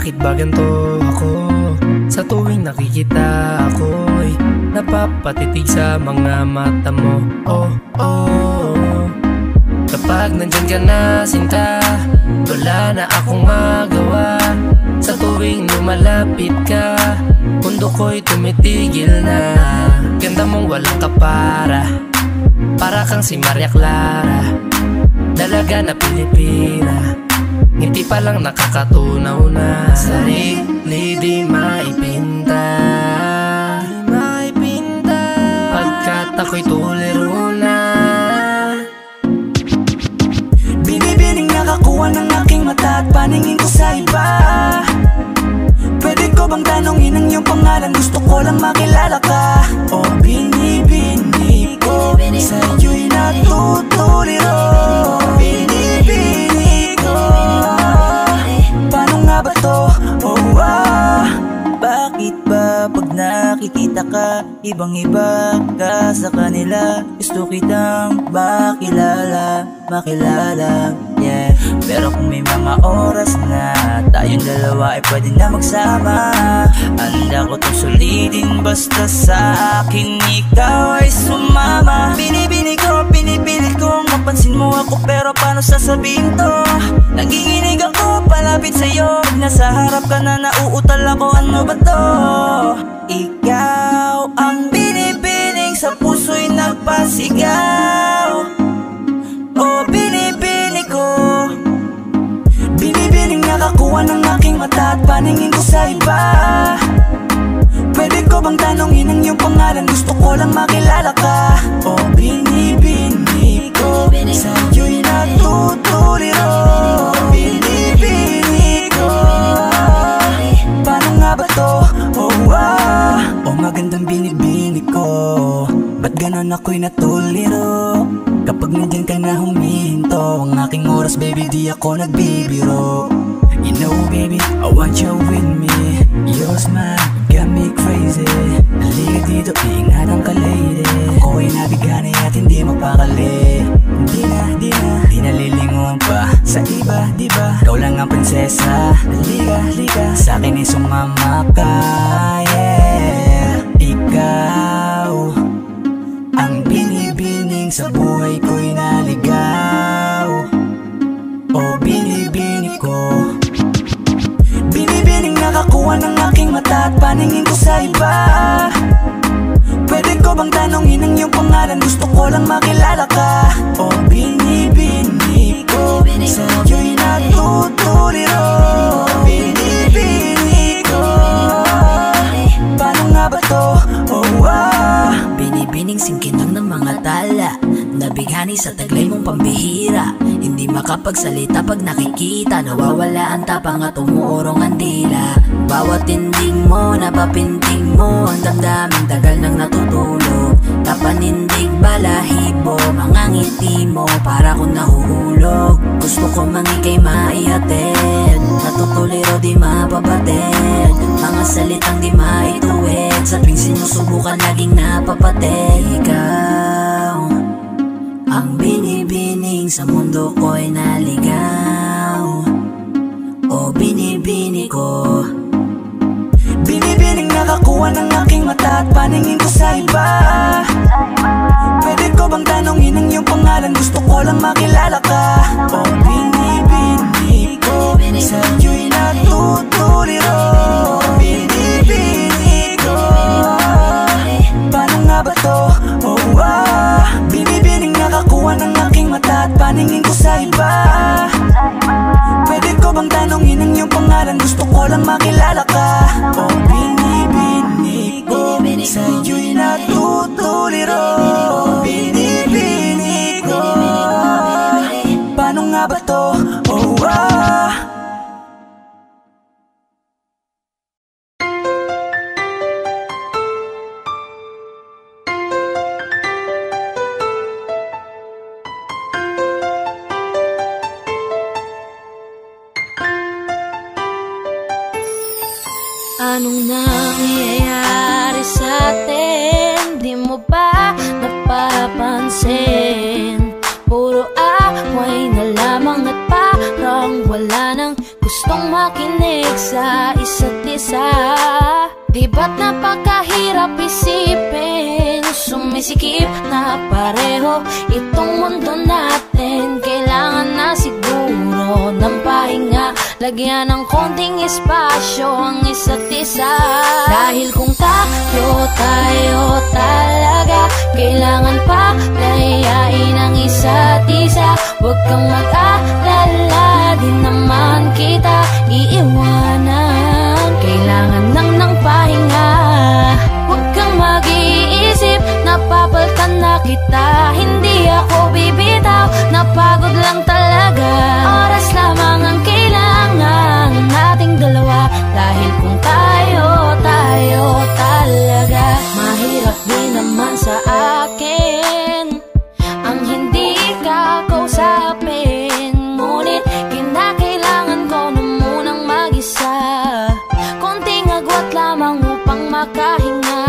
Bakit ba ganito ako? Sa tuwing nakikita ako'y napapatitig sa mga mata mo. Oh, oh. Kapag nandyan ka na sinta, wala na akong magawa. Sa tuwing lumalapit ka, mundo ko'y tumitigil na. Ganda mong walang kapara, para kang si Maria Clara, dalaga na Pilipina. Ngiti pa lang nakakatunaw na. Sarili di maipinta, pagkat ako'y tuliro na. Binibining nakakuha ng aking mata at paningin ko sa iba. Pwede ko bang tanongin ang iyong pangalan? Gusto ko lang makilala ka. O binibini ko, sa'yo'y natutuliro. Binibini ko, paano nga ba to? Oh, bakit ba pag nakikita ka, ibang-iba ka sa kanila? Gusto kitang makilala, yeah. Pero kung may mga oras na tayong dalawa ay pwede na magsama, handa ko itong sulitin basta sa akin ikaw ay sumama. Binibini ko, pinipilit kong mapansin mo ako, pero paano sasabihin to? Nanginginig ako palapit sa'yo, pag nasa harap ka na nauutal ako, ano ba to? Ikaw ang binibining sa puso'y nagpasigaw. O binibini ko, binibining nakakuha ng aking mata at paningin ko sa iba. Pwede ko bang tanongin ang iyong pangalan? Gusto ko lang makilala ka. O binibini ko, sa'yo'y natutuliro. Binibini ko, paano nga ba to? Oh, magandang binibini ko, ba't ganon ako'y natuliro? Kapag nandyan ka na humihinto ang aking oras, baby, di ako nagbibiro. You know, baby, I want you with me. Your smile got me crazy. Halika dito, iingatan ka, lady. Ako'y nabigani at hindi mapakali. Di na lilingon pa sa iba, diba? Ikaw lang ang prinsesa. Halika, sa'kin ay sumama ka, yeah. Ikaw ang binibining sa buhay ko'y naligaw. O binibini ko, binibining nakakuha ng aking mata at paningin ko sa iba. Pwede ko bang tanongin ang iyong pangalan? Gusto ko lang makilala ka. O binibini ko, sa'yo'y natutuliro. Binibini ko, paano nga ba to? Binibining singkinang ng mga tala, nabighani sa taglay mong pambihira. Hindi makapagsalita pag nakikita, nawawala ang tapang at umuurong ang dila. Bawat tindig mo, napapintig mo ang damdamin, tagal nang natutulog. Kapanindig, balahibo, mga ngiti mo para kung nahuhulog. Gusto ko mangikay maihatid, natutuliro di mapabatid. Mga salitang di maituwid, sa tuwing sinusubukan laging napapatid. Ikaw ang binibining sa mundo ko'y naligaw. O binibini ko, binibining nakakuha ng aking mata at paningin ko sa iba. Pwede ko bang tanongin ang iyong pangalan? Gusto ko lang makilala ka. O binibini ko, sa'yo'y natutuliro. Binibini ko, paano nga ba to? Binibining nakakuha ng aking mata at paningin ko sa iba. Pwede ko bang tanongin ang iyong pangalan? Gusto ko lang makilala ka. O binibini ko, sa'yo'y natutuliro. Binibini ko, paano nga ba to? Anong nangyayari sa atin? Di mo ba napapansin? Puro away na lamang at parang wala nang gustong makinig sa Nakakahirap isipin, sumisikip na pareho itong mundo natin. Kailangan na siguro ng pahinga, lagyan ng konting espasyo ang isa't isa. Dahil kung tayo talaga, kailangan pa layain ang isa't isa. Huwag kang mag-alala, di naman kita iiwanan. Kailangan lang ng pahinga, huwag kang mag-iisip, napapaltan na kita. Hindi ako bibitaw, napagod lang talaga. Oras lamang ang kailangan nating dalawa. Dahil kung tayo talaga, mahirap din naman sa akin ang hindi ka kausapin. Ngunit kinakailangan ko na munang mag-isa, konting agwat lamang upang makahinga.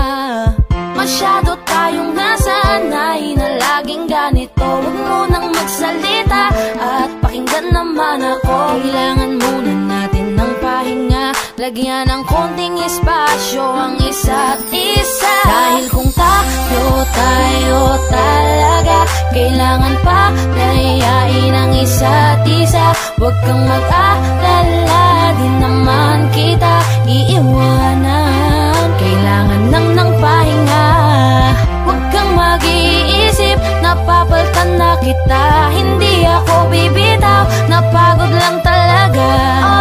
Masyado tayong nasanay na laging ganito. Huwag munang magsalita at pakinggan naman ako. Kailangan muna natin ng pahinga, lagyan ng konting espasyo ang isa't isa. Dahil kung tayo talaga, kailangan pa layain ang isa't isa. Huwag kang mag-alala, di naman kita iiwanan. Kailangan lang ng pahinga, huwag kang mag-iisip, napapaltan na kita. Hindi ako bibitaw, napagod lang talaga.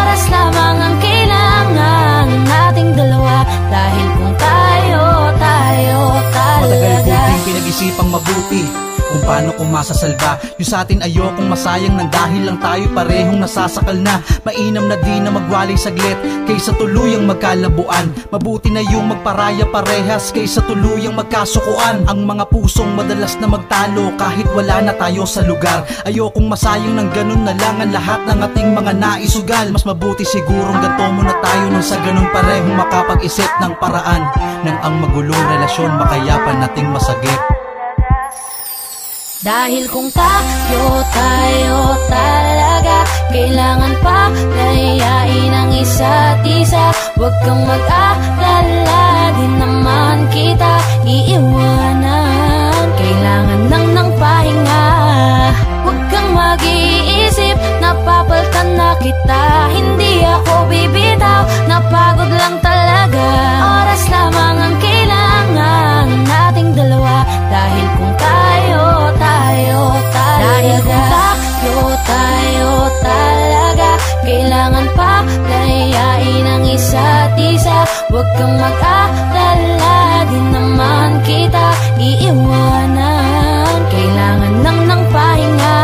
Oras lamang ang kailangan nating dalawa. Dahil kung tayo talaga, matagal ko din pinag-isipang mabuti kung paano ko masasalba yung sa atin. Ayokong masayang nang dahil lang tayo parehong nasasakal na. Mainam na di na magwalay saglit kaysa tuluyang magkalabuan. Mabuti na yung magparaya parehas kaysa tuluyang magkasukuan. Ang mga pusong madalas na magtalo kahit wala na tayo sa lugar. Ayokong masayang ng ganun na lang ang lahat ng ating mga naisugal. Mas mabuti sigurong ganto muna tayo nang sa ganun parehong makapag-isip ng paraan nang ang magulong relasyon makayapan nating masagip. Dahil kung tayo talaga, kailangan pa layain ang isa't isa. Huwag kang mag-alala, di naman kita iiwanan. Kailangan lang ng pahinga, huwag kang mag-iisip, napapaltan na kita. Hindi ako bibitaw, napagod lang talaga. Oras lamang ang kailangan nating dalawa. Dahil kung tayo talaga, dahil kung tayo talaga, kailangan pa layain ang isa't isa. Huwag kang mag-alala, di naman kita iiwanan. Kailangan lang ng pahinga,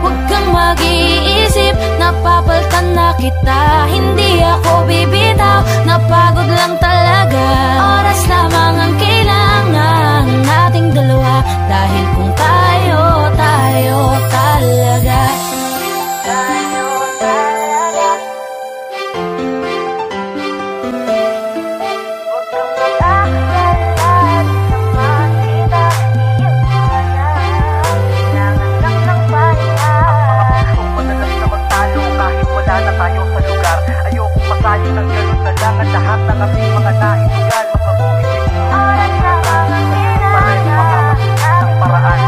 huwag kang mag-iisip, napapaltan na kita. Hindi ako bibitaw, napagod lang talaga. Oras lamang ang kailangan nating dalawa. Dahil kung tayo talaga, tayo talaga, huwag kang mag-alala, di naman kita iiwanan. Kailangan lang ng pahinga. Ang madalas na magtalo kahit wala na tayo sa lugar. Ayokong masayang ng ganun na lang ang lahat ng ating mga naisugal. Mas mabuti siguro Oras lamang ang kailangan ng paraan.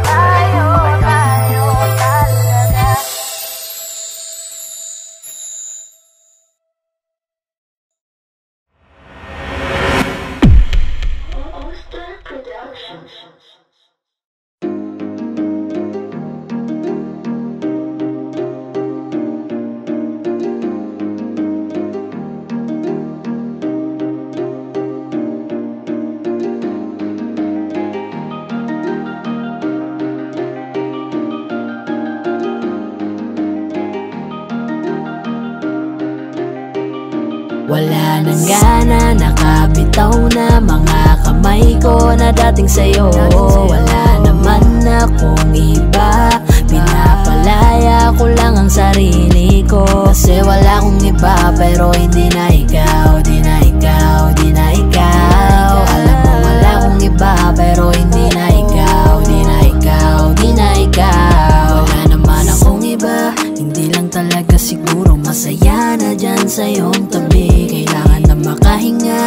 tayo talaga. Wala nang gana, nakabitaw na mga kamay ko na dating sa'yo. Wala naman akong iba, pinapalaya ko lang ang sarili ko. Kasi wala akong iba, pero hindi na ikaw, di na ikaw, di na ikaw. Alam mo wala akong iba, pero hindi na ikaw, di na ikaw, di na ikaw. Wala naman akong iba, hindi lang talaga siguro masaya na dyan sa iyong tabi. Kailangan na makahinga,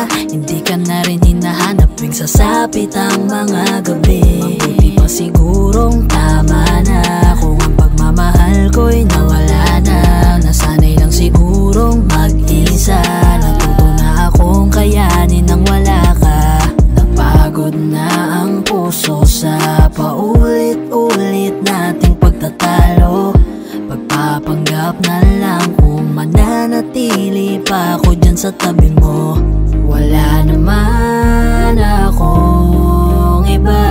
nagsasapit ang mga gabi. Mabuti pa sigurong tama na kung ang pagmamahal ko'y nawala na. Nasanay lang sigurong mag-isa, natuto na akong kayanin nang wala ka. Napagod na ang puso sa paulit-ulit nating pagtatalo. Pagpapanggap na lang kung mananatili pa ako dyan sa tabi mo. Wala naman akong iba,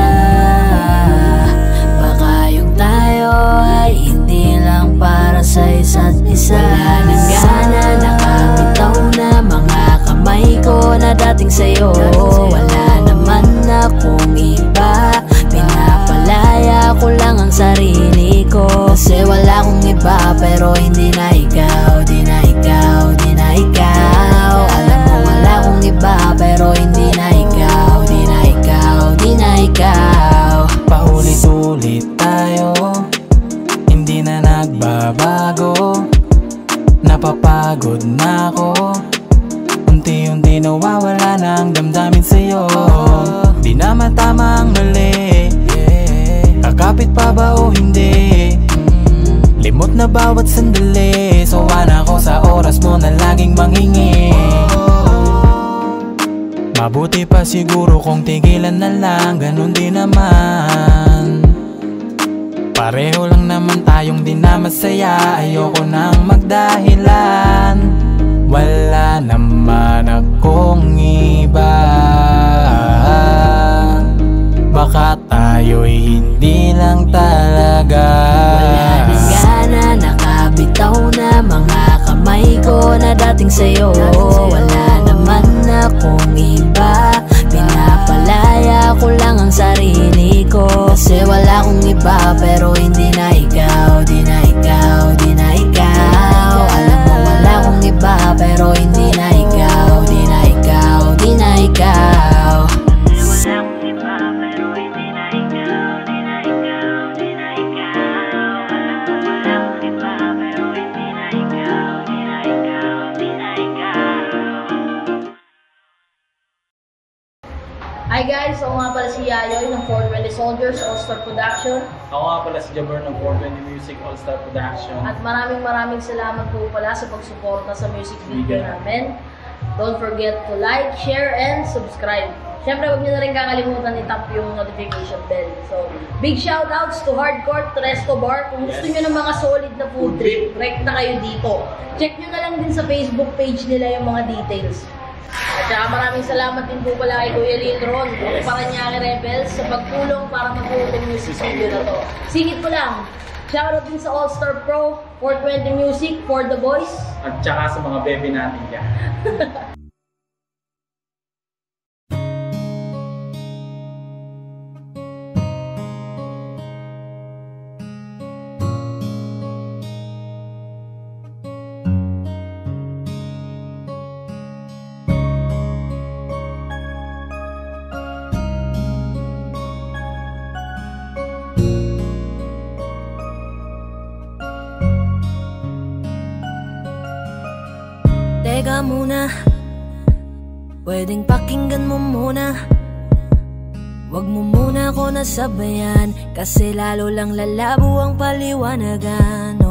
baka yung tayo ay hindi lang para sa isa't isa. Wala nang gana, nakabitaw na mga kamay ko na dating sa'yo. Wala naman akong iba, pinapalaya ko lang ang sarili ko. Kasi wala akong iba pero hindi na ikaw, di na ikaw, di na ikaw. Alam mo wala akong iba pero hindi na ikaw, di na ikaw, di na ikaw. Paulit-ulit tayo, hindi na nagbabago. Napapagod na ako, unti-unti nawawala na ang damdamin sa'yo. Di naman tama ang mali, kakapit pa ba o hindi? Limot na bawat sandali, sawa na ako sa oras mo na laging manghingi. Mabuti pa siguro kung tigilan na lang, ganun din naman. Pareho lang naman tayong di na masaya, ayoko nang magdahilan. Wala naman akong iba, baka tayo'y hindi lang talaga. Wala nang gana, nakabitaw na mga kamay ko na dating sa'yo. Wala naman akong iba, pinapalaya ko lang ang sarili ko. Kasi wala akong iba pero hindi na ikaw, di na ikaw, di na ikaw. Alam mo wala akong iba pero hindi na ikaw, di na ikaw, di na ikaw. Hi guys! Ako nga pala si Yayoy ng 420 Soldiers All-Star Production. Ako nga pala si Jabber ng 420 Music All-Star Production. At maraming salamat po pala sa pagsuporta sa music video namin. Don't forget to like, share, and subscribe. Siyempre, huwag nyo na rin kakalimutan i-tap yung notification bell. So, big shoutouts to Hardcore, to Resto Bar. Kung gusto nyo ng mga solid na food trip, direct na kayo dito. Check nyo na lang din sa Facebook page nila yung mga details. At saka maraming salamat din po pala kay Kuya Litron, Paranaque Rebels, sa pagtulong para mabuo yung music video na to. Singit ko lang, shoutout din sa All-Star Pro, 420 Music, For The Boys. At saka sa mga bebe natin dyan. Teka muna, pwedeng pakinggan mo muna. Wag mo muna ako nasabayan, kasi lalo lang lalabo ang paliwanagan.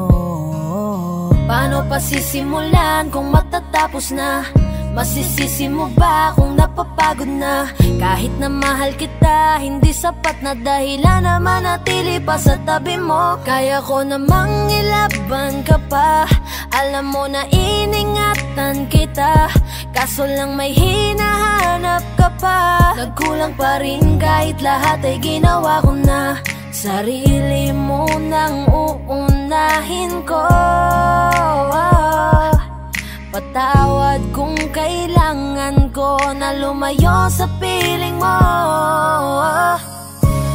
Paano pa sisimulan kung matatapos na? Masisisi mo ba kung napapagod na? Kahit na mahal kita, hindi sapat na dahilan na manatili pa sa tabi mo. Kaya ko namang ilaban ka pa, alam mo na iningatan kita. Kaso lang may hinahanap ka pa. Nagkulang pa rin kahit lahat ay ginawa ko na. Sarili mo nang uunahin ko. Patawad kung kailangan ko na lumayo sa piling mo.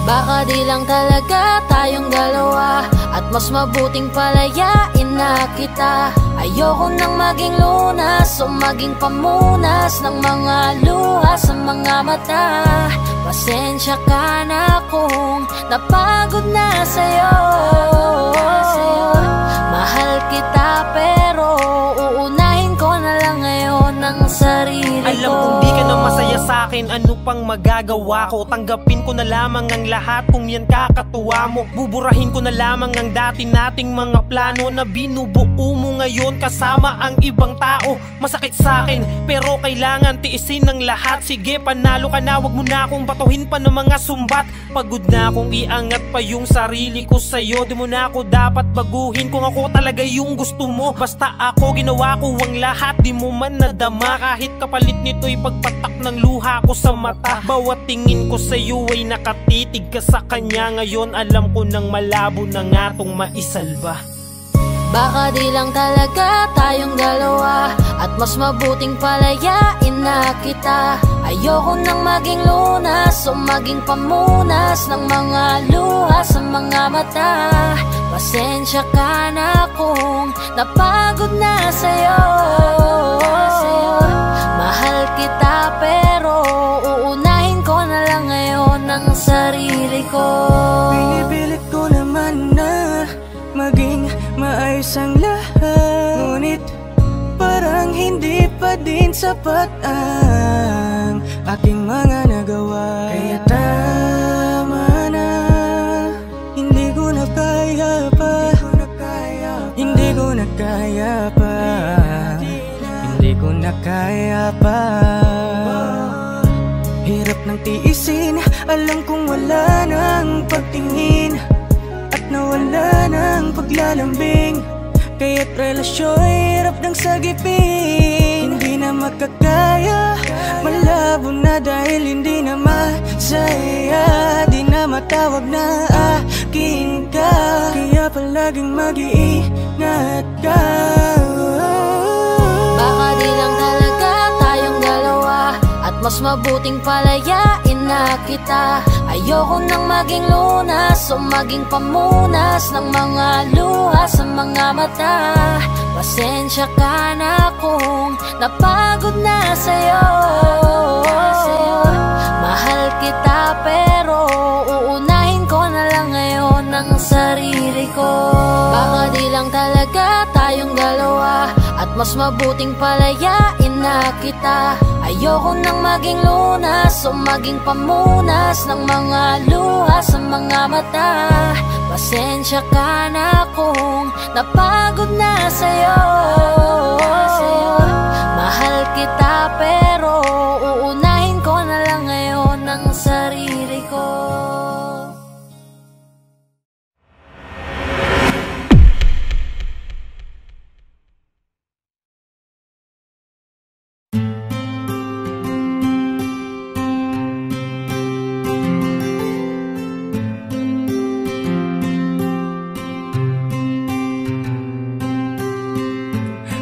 Baka di lang talaga tayong dalawa, at mas mabuting palayain na kita. Ayoko nang maging lunas o maging pamunas ng mga luha sa mga mata. Pasensya ka na kung napagod na sa'yo. Mahal kita pero uunahin ko na lang ngayon ang sarili ko. Alam kong di ka na masaya sa'kin, akin, ano pang magagawa ko? Tanggapin ko na lamang ang lahat kung yan kakatuwa mo. Buburahin ko na lamang ang dati nating mga plano na binubuo mo ngayon kasama ang ibang tao. Masakit sa akin pero kailangan tiisin ng lahat. Sige, panalo ka na, wag mo na akong batuhin pa ng mga sumbat. Pagod na akong iangat pa yung sarili ko sa'yo. Di mo na ako dapat baguhin kung ako talaga yung gusto mo. Basta ako ginawa ko ang lahat, di mo man nadama. Kahit kapalit nito'y pagpatak ng luha ko sa mata. Bawat tingin ko sa'yo ay nakatitig ka sa kanya. Ngayon alam ko nang malabo na nga tong maisalba. Baka di lang talaga tayong dalawa, at mas mabuting palayain na kita. Ayoko nang maging lunas o maging pamunas ng mga luha sa mga mata. Pasensya ka na kung napagod na sa'yo. Mahal kita pero uunahin ko na lang ngayon ang sarili ko. Pinipilit ko naman na maging maayos ang lahat, ngunit parang hindi pa din sapat ang aking mga nagawa. Kaya tama na, hindi ko na kaya pa, hindi ko na kaya pa, hindi ko na kaya pa. Hirap ng tiisin, alam kong wala nang pagtingin at nawala ng paglalambing. Kaya't relasyon hirap ng sagipin. Hindi na makakaya, malabo na dahil hindi na masaya. Di na matawag na akin ka, kaya palaging mag-iingat ka. Baka di lang talaga tayong dalawa, at mas mabuting palayain na kita. Ayoko nang maging lunas o maging pamunas ng mga luha sa mga mata. Pasensya ka na kung napagod na sa'yo. Mahal kita pero uunahin ko na lang ngayon ang sarili ko. Baka di lang talaga tayong dalawa, at mas mabuting palayain na kita. Ayoko nang maging lunas o maging pamunas ng mga luha sa mga mata. Pasensya ka na kung napagod na sa'yo. Mahal kita pero uunahin ko na lang ngayon ang sarili ko.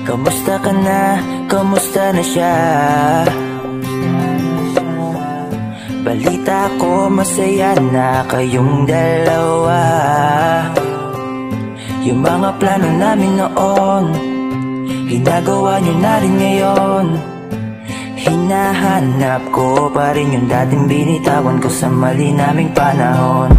Kamusta ka na? Kamusta na siya? Balita ko masaya na kayong dalawa. Yung mga plano namin noon, ginagawa nyo na rin ngayon. Hinahanap ko pa rin yung dating binitawan ko sa mali naming panahon.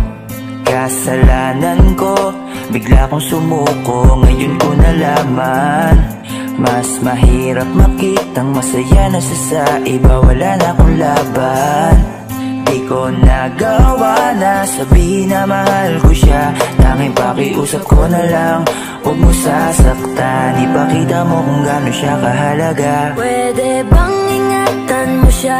Kasalanan ko, bigla kong sumuko, ngayon ko nalaman. Mas mahirap makitang masaya na siya sa iba, wala na akong laban. Di ko nagawa na sabihin na mahal ko siya, tanging pakiusap ko na lang, huwag mo sasaktan. Ipakita mo kung gaano siya kahalaga. Pwede bang ingatan mo siya?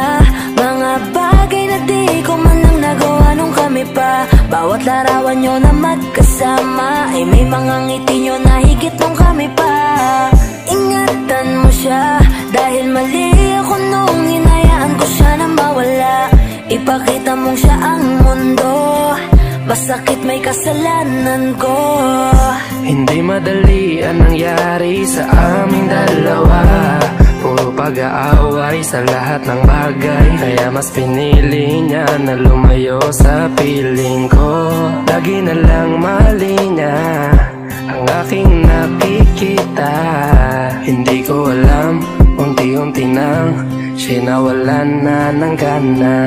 Mga bagay na di ko man lang nagawa nung kami pa. Bawat larawan nyo na magkasama ay may mga ngiti nyo na higit nung kami pa. Ingatan mo siya dahil mali ako nung hinayaan ko siya na mawala. Ipakita mong siya ang mundo, masakit may kasalanan ko. Hindi madali ang nangyari sa aming dalawa. Puro pag-aaway sa lahat ng bagay, kaya mas pinili niya na lumayo sa piling ko. Lagi na lang mali niya ang aking nakikita. Hindi ko alam, unti-unti nang siya nawalan na ng gana.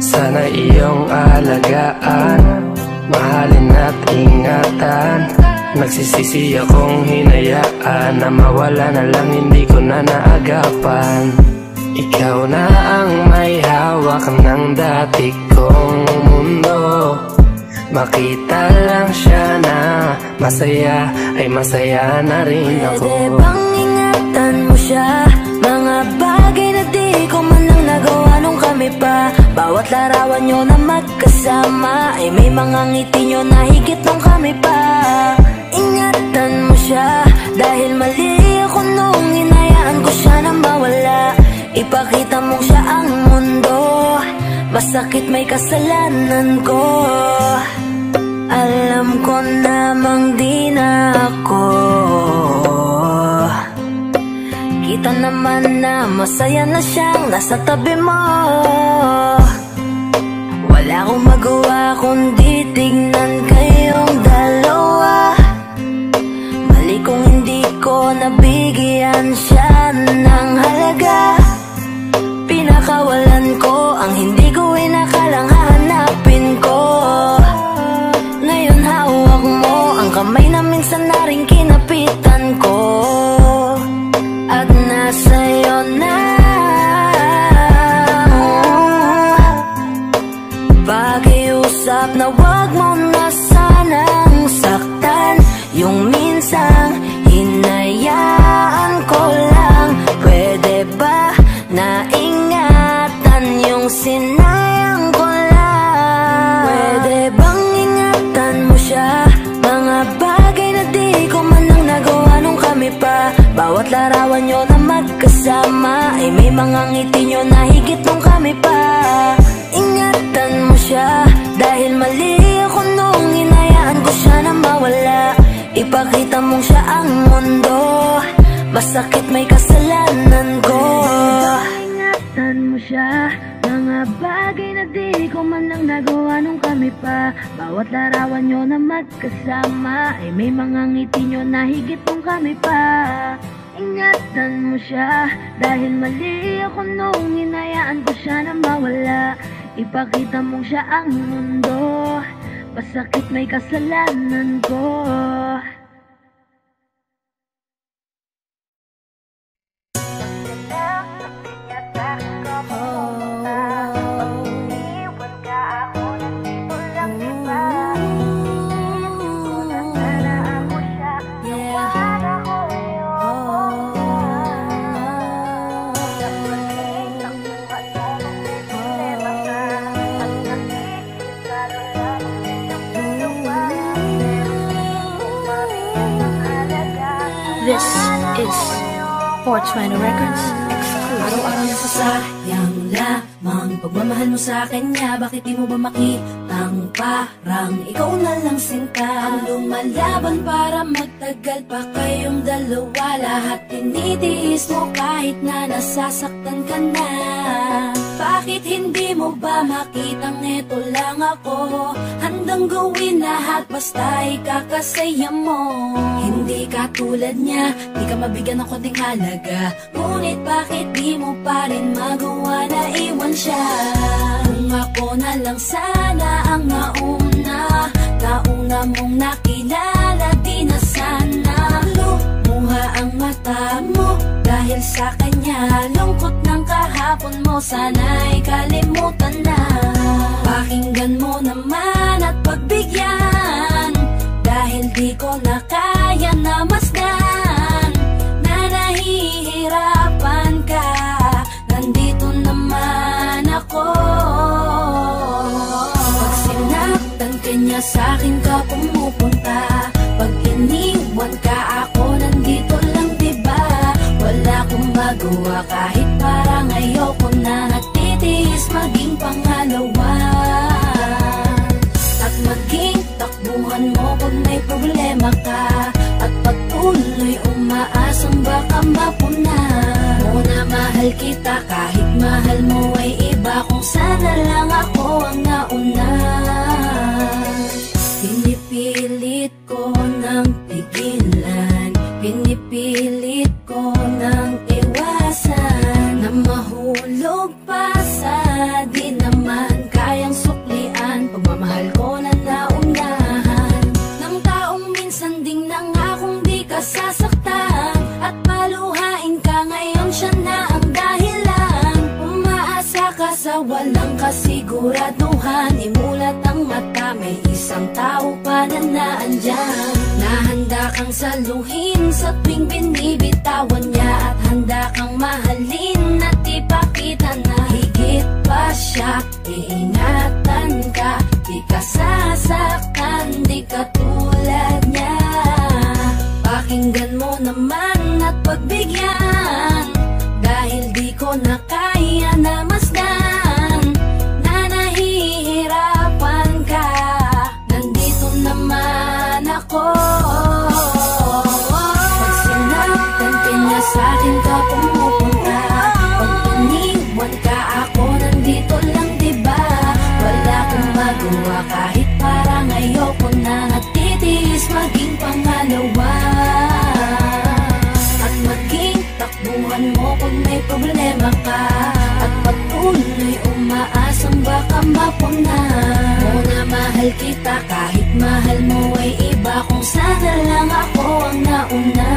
Sana iyong alagaan, mahalin at ingatan. Nagsisisi akong hinayaan na mawala na lang, hindi ko na naagapan. Ikaw na ang may hawak makita lang siya na masaya, ay masaya na rin ako. Pwede bang ingatan mo siya? Mga bagay na di ko man lang nagawa nung kami pa. Bawat larawan nyo na magkasama ay may mga ngiti nyo na higit nung kami pa. Ingatan mo siya dahil mali ako nung hinayaan ko siya na mawala. Ipakita mo siya ang mundo, masakit may kasalanan ko. Alam ko namang di na ako. Kita naman na masaya na siyang nasa tabi mo. Wala akong magawa kundi tignan kayong dalawa. Mali kung hindi ko nabigyan siya ng halaga. Pinakawalan ko ang hindi ko inakalang hahanapin ko. Ngayon hawak mo ang kamay na minsan na rin kinapitan ko. At nasa'yo na pakiusap na wag mo na sanang saktan. Yung minsang hinayaan ko lang. Pwede ba na ingatan yung sinayang ko lang? Pwede bang ingatan mo siya? Mga bagay na di ko man lang nagawa nung kami pa. Bawat larawan nyo na magkasama ay may mga ngiti nyo na higit nung kami pa. Ingatan mo siya dahil mali ako nung hinayaan ko siya na mawala. Ipakita mong siya ang mundo, masakit may kasalanan ko. Ingatan mo siya, mga bagay na di ko man lang nagawa nung kami pa. Bawat larawan nyo na magkasama ay may mga ngiti nyo na higit nung kami pa. Ingatan mo siya dahil mali ako nung hinayaan ko siya na mawala. Ipakita mong siya ang mundo, masakit may kasalanan ko. This is 420 Records exclusive. Araw-araw nasasayang lamang pagmamahal mo sa kanya. Bakit di mo ba makitang parang ikaw na lang sinta ang lumalaban para magtagal pa kayong dalawa. Lahat tinitiis mo kahit na nasasaktan ka na. Bakit hindi mo ba makitang eto lang ako? Handang gawin lahat basta ikakasaya mo. Hindi ka tulad niya, di ka mabigyan ng konting halaga. Ngunit bakit di mo pa rin magawa na iwan siya? Kung ako na lang sana ang nauna mong nakilala, di na sana lumuha ang mata mo dahil sa kanya. Lungkot ng kahapon mo, sana'y kalimutan na. Pakinggan mo naman at pagbigyan, dahil di ko na kaya na masdan na nahihirapan ka. Nandito naman ako. Pag sinaktan ka niya, sa'kin ka pumupunta. Pag iniwan ka, ako nandito lang, diba? Wala akong magawa kahit parang ayoko na. Nagtitiis maging pangalawa at maging takbuhan mo pag may problema ka. At patuloy umaasang baka mapuna. Muna mahal kita kahit mahal mo ay iba. Kung sana lang ako ang nauna. Pinipilit ko ng pigilan, pinipilit ko ng iwasan, na mahulog pa sa di naman kayang suklian. Pagmamahal ko na naunahan ng taong minsan ding nangakong di ka sasaktan. At paluhain ka ngayon, siya na ang dahilan. Umaasa ka sa walang kasiguraduhan, imulat ang mata, may isang tao pa na naandyan, na handa kang saluhin sa tuwing binibitawan niya, at handa kang mahalin at ipakita na higit pa siya. Iingatan ka, di ka sasaktan, di ka tulad niya. Pakinggan mo naman at pagbigyan, dahil di ko na kaya na masdan na nahihirapan ka. Nandito naman ako. Pag sinaktan ka niya, sa'kin ka pumupunta. Pag iniwan ka, ako nandito lang, diba? Wala akong magawa kahit parang ayoko na, natitiis maging pangalawa. At maging takbuhan mo pag may problema ka, at patuloy umaasang baka mapuna. Muna mahal kita kahit mahal mo ay iba, kung sana lang ako ang nauna.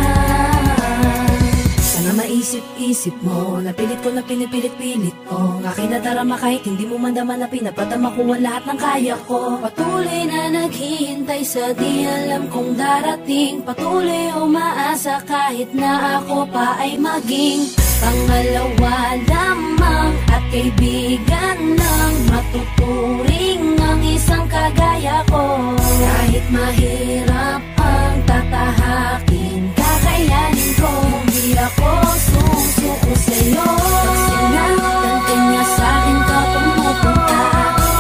Sana maisip-isip mo, napilit ko na pinipilit-pilit ko, ang aking nadarama kahit hindi mo mandaman na pinapadama ko ang lahat ng kaya ko. Patuloy na naghihintay sa di alam kung darating, patuloy umaasa kahit na ako pa ay maging pangalawa lamang, at kaibigan lang matuturing ang isang kagaya ko. Kahit mahirap ang tatahakin, kakayanin ko, hindi ako susuko sa'yo. Pag sinaktan ka niya, sa'kin ka pumupunta.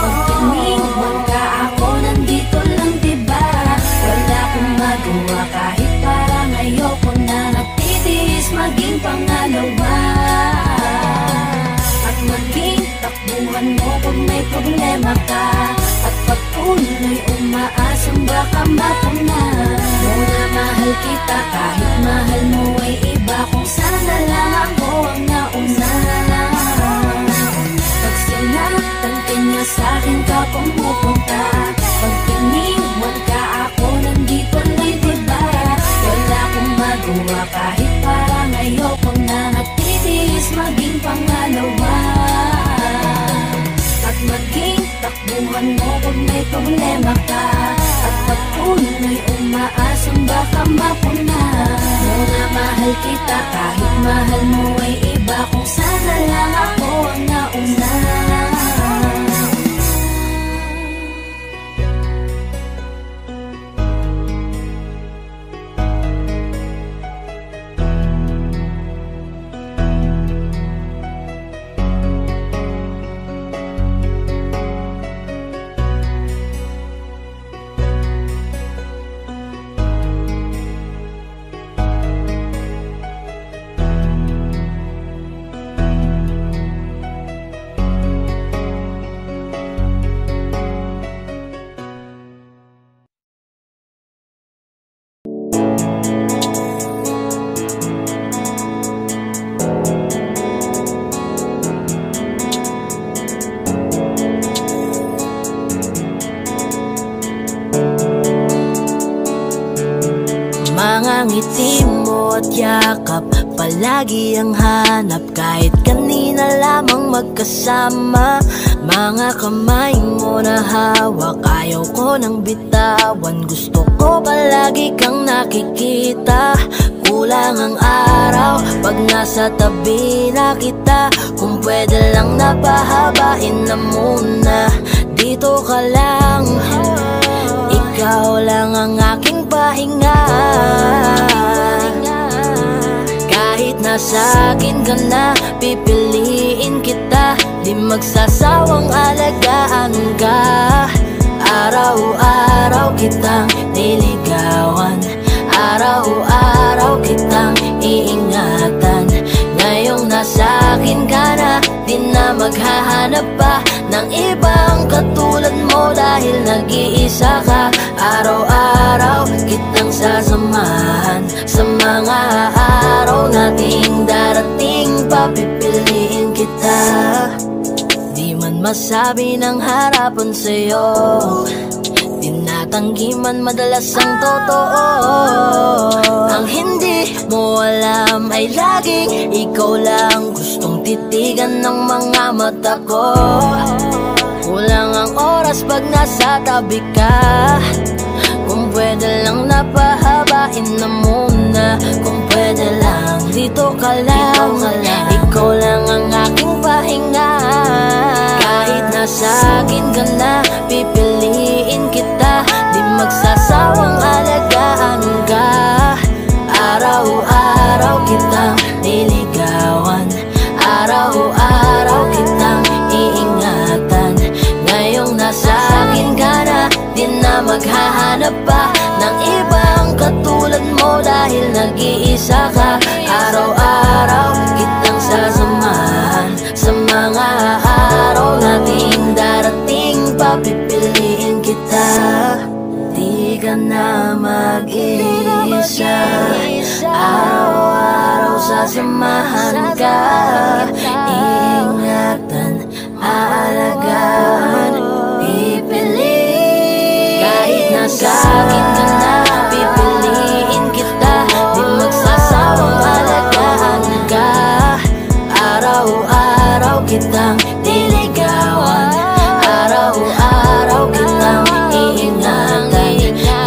Pag iniwan ka, ako nandito lang, diba? Wala akong magawa kahit parang ayoko na, natitiis maging pangalawa. At maging takbuhan mo pag may problema ka, at patuloy umaasang baka mapuna. Muna mahal kita kahit mahal mo ay iba, kung sana lang ako ang nauna. Pag sinaktan ka niya, sa'kin ka pumupunta. Pag iniwan ka, ako nandito lang, diba? Wala akong magawa kahit parang ayoko na, natitiis maging pangalawa. At maging takbuhan mo pag may problema ka, at patuloy umaasang baka mapuna. Muna mahal kita kahit mahal mo ay iba, kung sana lang ako ang nauna. Mga ngiti mo at yakap, palagi ang hanap, kahit kanina lamang magkasama. Mga kamay mo na hawak, ayaw ko nang bitawan, gusto ko palagi kang nakikita. Kulang ang araw pag nasa tabi na kita, kung pwede lang napahabain na muna. Dito ka lang, ikaw lang ang aking pahinga. Kahit nasa akin ka na, pipiliin kita, di magsasawang alagaan ka. Araw-araw kitang niligawan, araw-araw kitang iingatan. Ngayong nasa akin ka na, di na maghahanap pa ng ibang katulad mo, dahil nag-iisa ka. Araw-araw kitang sasamahan, sa mga araw nating darating, papipiliin kita. Di man masabi ng harapan sa'yo, tanggi man madalas ang totoo. Ang hindi mo alam ay laging ikaw lang gustong titigan ng mga mata ko. Kulang ang oras pag nasa tabi ka. Kung pwede lang napahabain na muna. Kung pwede lang dito ka lang. Ikaw lang ang aking pahinga. Kahit nasa akin ka na, pipiliin kita. Di magsasawang alagaan ka. Araw-araw kitang niligawan. Araw-araw kitang iingatan. Ngayong nasa akin ka na, di na maghahanap pa ng ibang katulad mo. Dahil nag-iisa ka. Araw-araw kitang sasamahan. Sa mga araw nating darating, papipiliin kita. Di ka na mag-iisa. Araw-araw sasamahan ka. Ingatan, aalagaan, pipiliin. Kahit nasa akin ka na, pipiliin kita. Di magsasawang alagaan ka. Araw-araw kitang niligawan. Araw-araw kitang iingatan.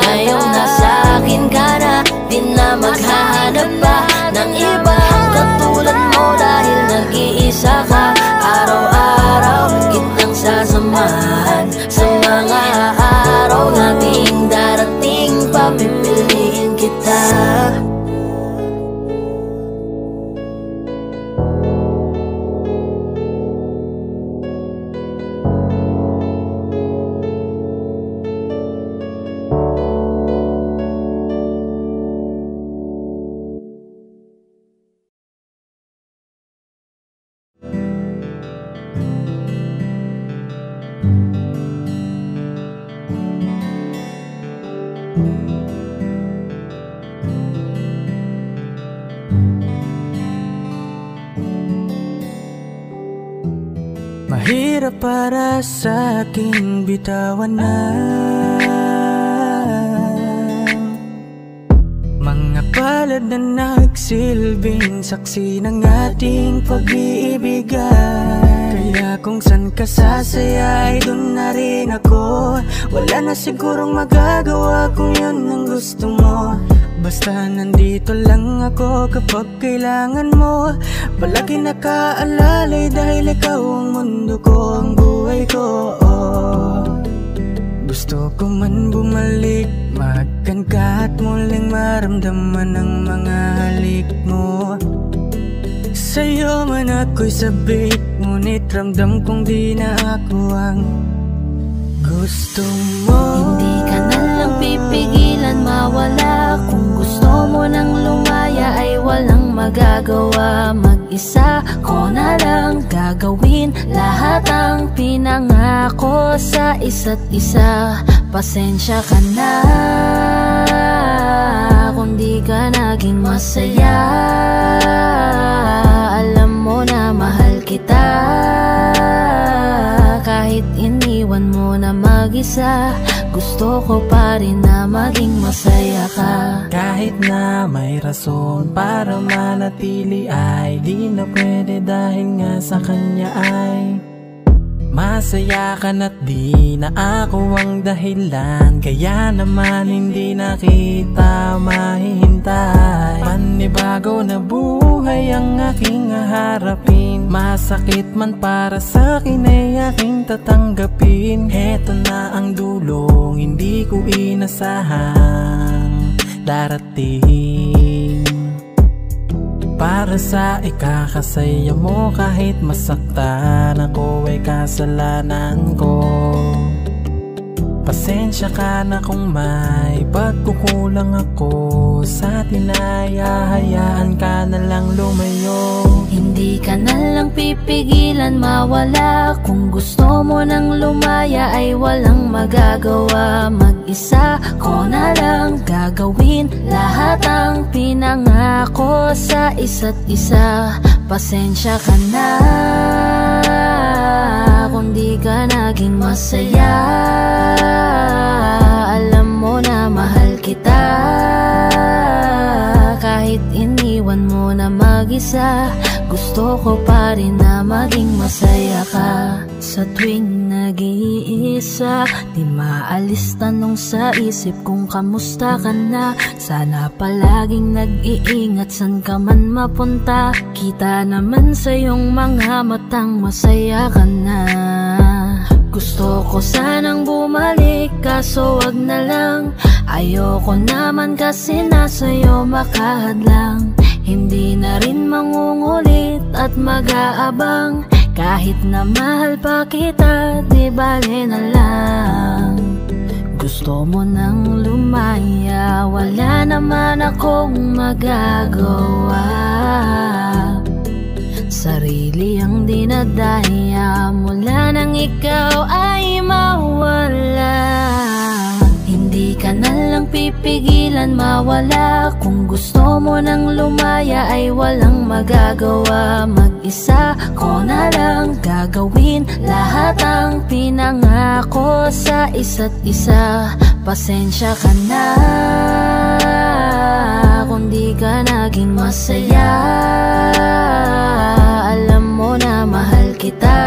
Ngayong nasa akin ka na, di na maghahanap pa ng ibang katulad mo. Dahil nag-iisa ka. Araw-araw kitang sasamahan. Sa mga araw nating darating, papipiliin kita. Mahirap para sa aking bitawan na mga palad na nagsilbing saksi ng ating pag-iibigan. Kaya kung san ka sasaya ay dun na rin ako. Wala na sigurong magagawa kung yun ang gusto mo. Basta nandito lang ako kapag kailangan mo. Palagi nakaalalay dahil ikaw ang mundo ko, ang buhay ko. Gusto ko man bumalik, makan ka at muling maramdaman ang mga halik mo. Sa'yo man ako'y sabik, ngunit ramdam kong di na ako ang gusto mo. Hindi ka na lang pipigilan mawala. Kung gusto mo nang lumaya ay walang magagawa. Mag-isa ko na lang gagawin lahat ang pinangako sa isa't isa. Pasensya ka na kung di ka naging masaya. Alam mo na mahal kita. Kahit iniwan mo na mag-isa, gusto ko pa rin na maging masaya ka. Kahit na may rason para manatili ay di na pwede dahil nga sa kanya ay masaya ka na't di na ako ang dahilan. Kaya naman hindi na kita mahihintay. Panibago na buhay ang aking haharapin. Masakit man para sa'kin ay aking tatanggapin. Heto na ang dulong hindi ko inasahang darating. Para sa ikakasaya mo kahit masaktan ako ay kasalanan ko. Pasensya ka na kung may pagkukulang ako. Sa atin ay hahayaan ka na lang lumayo. Hindi ka na lang pipigilan mawala. Kung gusto mo nang lumaya ay walang magagawa. Mag-isa ko na lang gagawin lahat ang pinangako sa isa't isa. Pasensya ka na kung di ka naging masaya. Alam mag-isa. Gusto ko pa rin na maging masaya ka. Sa tuwing nag-iisa, di maalis tanong sa isip kung kamusta ka na. Sana palaging nag-iingat san ka man mapunta. Kita naman sa iyong mga matang masaya ka na. Gusto ko sanang bumalik kaso wag na lang. Ayoko naman kasi nasa'yo makahadlang. Hindi na rin mangungulit at mag-aabang. Kahit na mahal pa kita, di bale na lang. Gusto mo nang lumaya, wala naman akong magagawa. Sarili ang dinadaya mula nang ikaw ay mawala. Hindi ka na lang pipigilan mawala. Kung gusto mo nang lumaya ay walang magagawa. Mag-isa ko na lang gagawin lahat ang pinangako sa isa't isa. Pasensya ka na kung di ka naging masaya. Alam mo na mahal kita.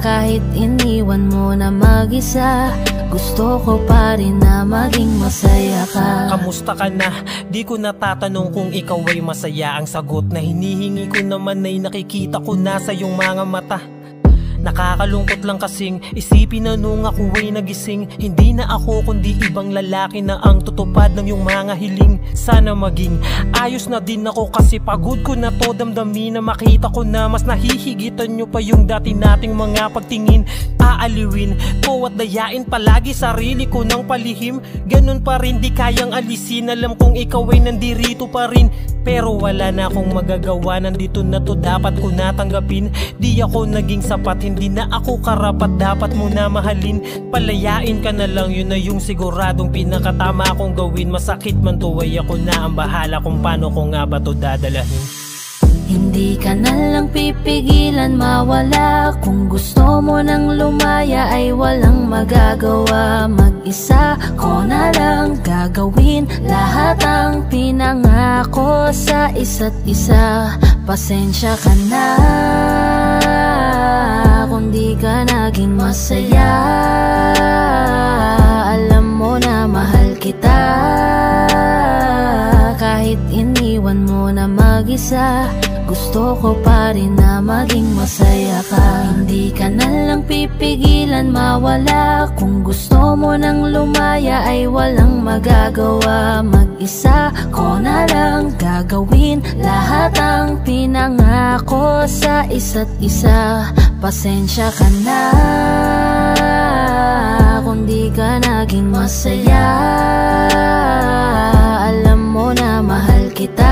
Kahit iniwan mo na mag-isa, gusto ko pa rin na maging masaya ka. Kamusta ka na? Di ko natatanong kung ikaw ay masaya. Ang sagot na hinihingi ko naman ay nakikita ko na sa iyong mga mata. Nakakalungkot lang kasing isipin na nung ako ay nagising, hindi na ako kundi ibang lalaki na ang tutupad ng iyong mga hiling. Sana maging ayos na din ako kasi pagod ko na to damdamin na makita ko na mas nahihigitan nyo pa yung dati nating mga pagtingin. Aaliwin ko at dayain palagi sarili ko ng palihim. Ganun pa rin di kayang alisin. Alam kong ikaw ay nandirito pa rin, pero wala na akong magagawa. Nandito na to, dapat ko natanggapin. Di ako naging sapat, hindi na ako karapat. Dapat mo na mahalin. Palayain ka na lang, yun na yung siguradong pinakatama akong gawin. Masakit man to ay ako na ang bahala kung paano ko nga ba to dadalahin. Hindi ka na lang pipigilan mawala. Kung gusto mo nang lumaya ay walang magagawa. Mag-isa ko na lang gagawin lahat ang pinangako sa isa't isa. Pasensya ka na kung di ka naging masaya. Alam mo na mahal kita. Kahit iniwan mo na mag-isa, gusto ko pa rin na maging masaya ka. Hindi ka na lang pipigilan mawala. Kung gusto mo nang lumaya ay walang magagawa. Mag-isa ko na lang gagawin lahat ang pinangako sa isa't isa. Pasensya ka na kung di ka naging masaya. Alam mo na mahal kita.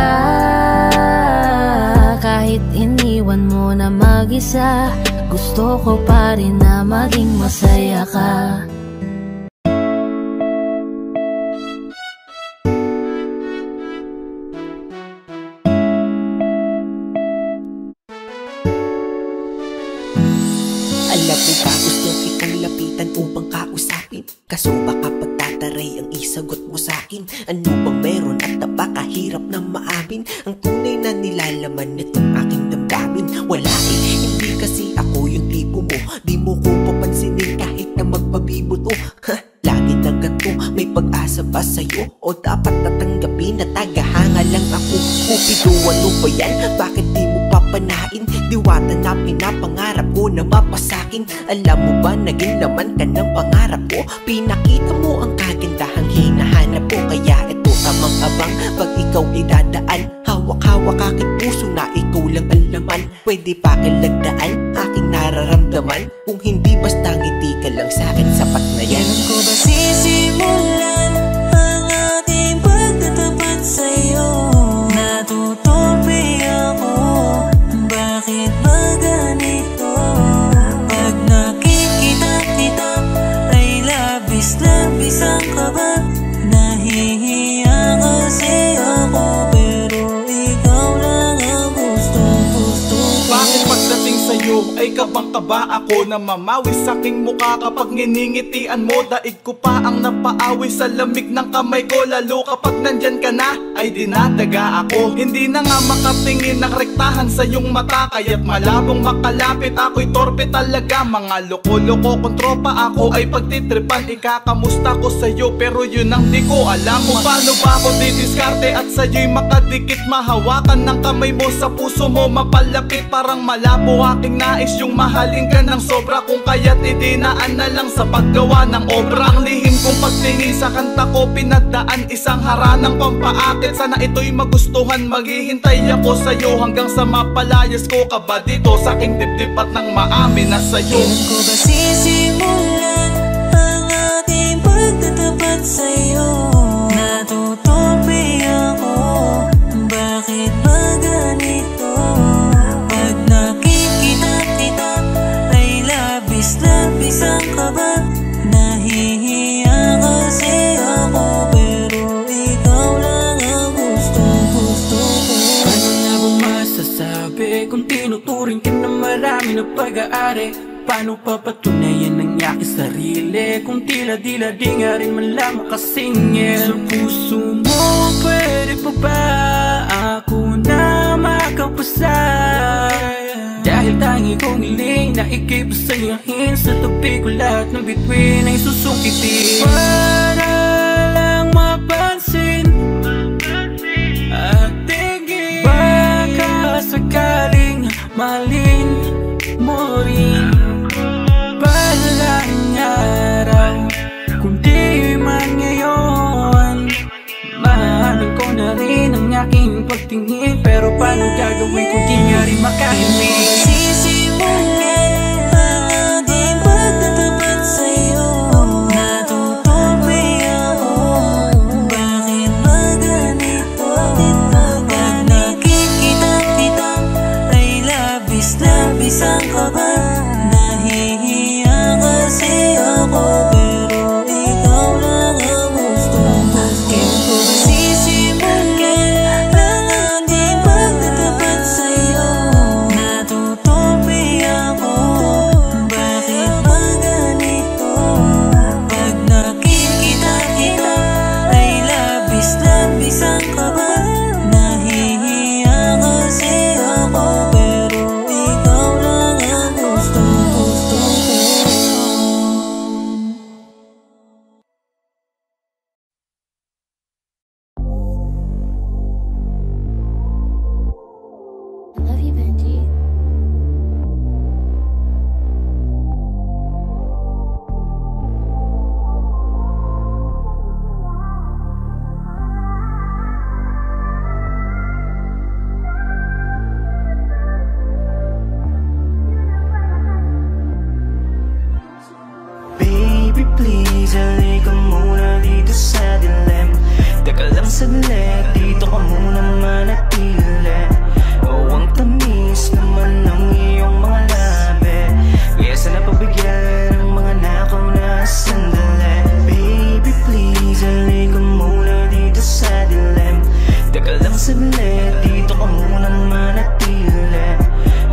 Kahit iniwan mo na mag-isa, gusto ko pa rin na maging masaya ka. Alam mo ba gusto kitang lapitan upang kausapin? Kaso baka pagtataray ang isagot mo sa'kin. Ano bang meron at napakahirap na maamin ang tunay na nilalaman nitong aking damdamin? Wala eh, hindi kasi ako yung tipo mo. Di mo ko papansinin kahit na magpabibuto. Lagi na ganito, may pag-asa ba sa'yo? O dapat natanggapin na tagahanga lang ako? Kupido, ano ba yan? Bakit di mo papanain? Diwata na pinapangarap ko na mapasakin. Alam mo ba, naging laman ka ng pangarap ko. Pinakita mo ang kagandahang hinahanap ko. Kaya ito tamang abang pag ikaw ay dadaan. Hawak-hawak aking puso na ikaw lang ang laman. Pwede pa kilagdaan aking nararamdaman. Kung hindi basta ngiti ka lang sa'kin, sapat na yan. Kailan ko ba sisimulan ang ating pagtatapat sa'yo? Natutupi ako, bakit ba ganito? Pag nakikita kita ay labis-labis ang kaba. Nahihiya kasi ako, pero ikaw lang ang gusto. Bakit pagdating sa'yo ay May kabang kaba ako na mamawi sa aking mukha kapag nginingitian mo. Daig ko pa ang napaawi sa lamig ng kamay ko. Lalo kapag nandyan ka na ay dinadaga ako. Hindi na nga makatingin ng rektahan sa iyong mata, kaya't malabong makalapit ako'y torpe talaga. Mga loko-loko kung tropa ako ay pagtitripan. Ikakamusta ko sa'yo pero yun ang di ko alam kung paano ba ako didiskarte at sa'yo'y makadikit. Mahawakan ng kamay mo sa puso mo mapalapit. Parang malabo aking nais yung mahalin ka ng sobra. Kung kaya't idinaan na lang sa paggawa ng obra. Ang lihim kong pagtingin sa kanta ko pinagdaan, isang haranang pampaakit. Sana ito'y magustuhan, maghihintay ako sa'yo hanggang sa mapalayas ko ka ba dito sa aking dibdib at nang maamin na sa'yo. Kailan ko ba sisimulan ang ating pagtatapat sa'yo? Natutupi ako, bakit ba ganito? Pag nakikita kita ay labis-labis ang kaba. Nahihiya kasi ako pero ikaw lang ang gusto ko. Ano na bang masasabi kung tinuturing ka na marami na pag-aari? Paano papatunayan ang aking sarili kung tila-dila di nga rin man lang makasingil? Sa puso mo pwede pa ba ako na makapasa? Dahil tangi kong hiling na ikipasayahin sa tabi ko lahat ng bituin ay susungkitin. Para lang mapansin at tingin, baka sakaling mahalin mo rin. Balang araw, kundi man ngayon, mahalin ko na rin ang aking pagtingin. Pero paano gagawin kung di nga rin makahimik? Sisimulan ang ating pagtatapat sa'yo. Natutupi ako, bakit ba ganito? Pag nakikita kita ay labis-labis ang kaba. Nahihiya kasi ako pero ikaw lang ang gusto ko. Kailan ko ba sisimulan ang ating pagtatapat sa'yo? Natutupi ako, bakit ba ganito? Pag nakikita kita ay labis-labis ang kaba. Nahihiya kasi ako pero ikaw lang ang gusto ko. I love you, Benji. Baby please, halika muna dito sa dilim. Teka lang saglit, dito ka muna manatili. Oh, ang tamis naman ng iyong mga labi, kaya sana pagbigyan ang mga nakaw na sandali. Baby please, halika muna dito sa dilim. Teka lang saglit, dito ka muna manatili.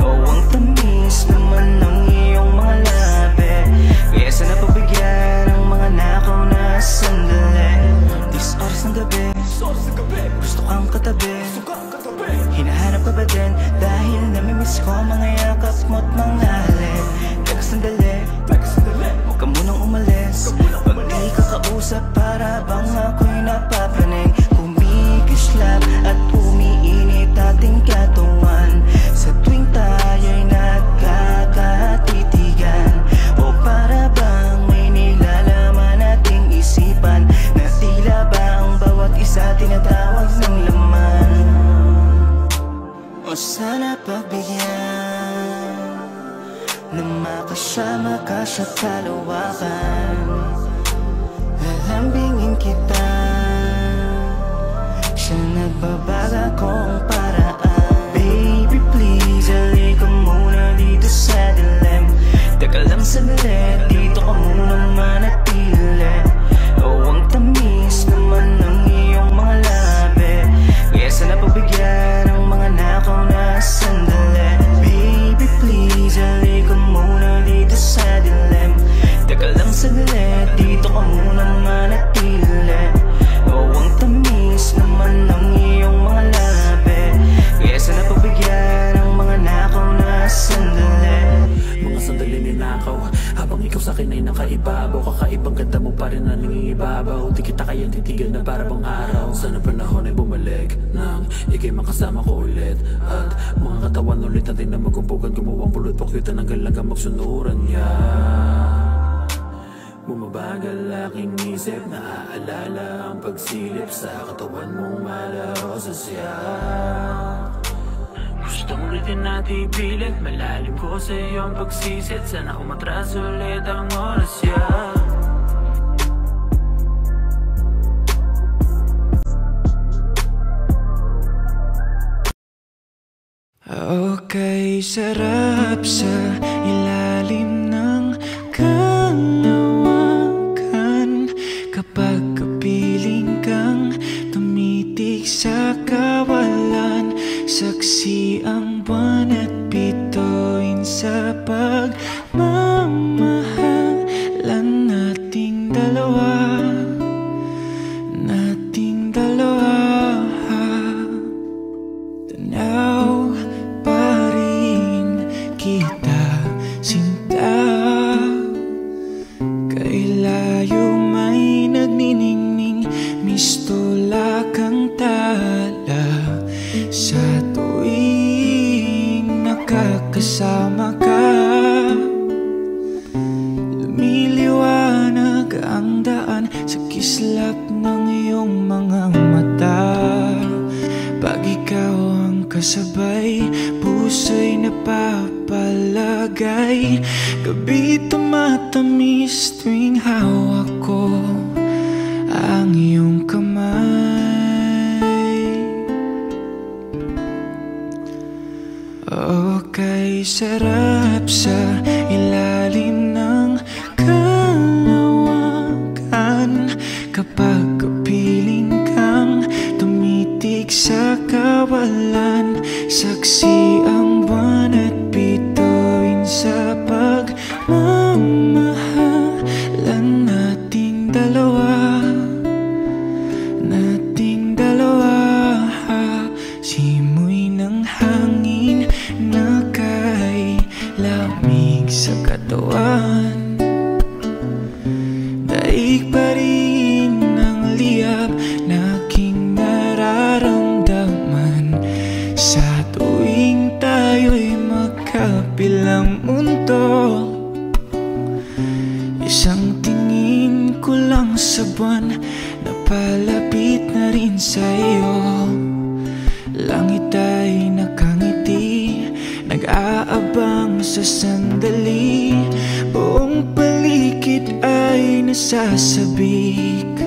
Oh, ang tamis naman ng iyong mga labi, kaya sana pagbigyan ang mga nakaw na sandali. This oras ng gabi, gusto kang katabi. Hinahanap ka ba din? Dahil namimiss ko mga yakap mo't mga halin. Teka sandali, huwag ka munang umalis. Pag di ka kausap para bang ako'y napapraning. Kumikislap at umiinit ating katawan sa tuwing tayo'y nagkakatitigan. O para bang may nilalaman ating isipan na tila ba ang bawat isa tinatawag ng laman. O sana pagbigyan na makasama ka sa kalawakan. Lalambingin kita sa nagbabaga kong paraan. Baby please, halika muna dito sa dilim. Teka lang saglit, dito ka muna manatili. Oh, ang tamis naman ng iyong mga labi, kaya sana pagbigyan ang mga nakaw na sandali. Baby please, halika magnanakaw. Habang ikaw sa'kin ay nakaibabaw, kakaibang ganda mo pa rin na nangingibabaw. Di kita kayang titigan na para bang araw. Sana panahon ay bumalik nang ikay makasama ko ulit. At mga katawan ulit natin na magumpugan, gumawang pulot pakyutan hanggang lang magsunuran niya. Bumabagal aking isip, naaalala ang pagsilip sa katawan mong malaro sa siya. Gustong ulitin natin ipilit, malalim ko sa iyong pagsisit. Sana umatras ulit ang oras ya. Okay, sarap sa ilalim ng kalawakan. Kapag kapiling kang tumitig sa kawalan, saksi ang buwan at bituin sa pagmamahalan nating dalawa. Nating dalawa. Tanaw pa rin kita, sinta. Kay layo may nagniningning, mistula kang tala. Sa tuwing nakakasama ka, lumiliwanag ang daan sa kislap ng iyong mga mata. Pag ikaw ang kasabay, puso'y napapalagay. Gabi tumatamis tuwing hawak ko ang iyong kamay. Okay, sarap sa ilalim ng kalawakan. Kapag kapiling kang tumitig sa kawalan, saksi ang buwan at bituin sa pagmamahalan nating dalawa. Nating dalawa. Simoy ng hangin na kay lamig sa katawan. Daig pa rin ang liyab na aking nararamdaman sa tuwing tayo'y magkabilang mundo. Isang tingin ko lang sa buwan, napalapit na rin sa iyo. Langit ay nakangiti, nag-aabang sa sandali. Buong paligid ay nasasabik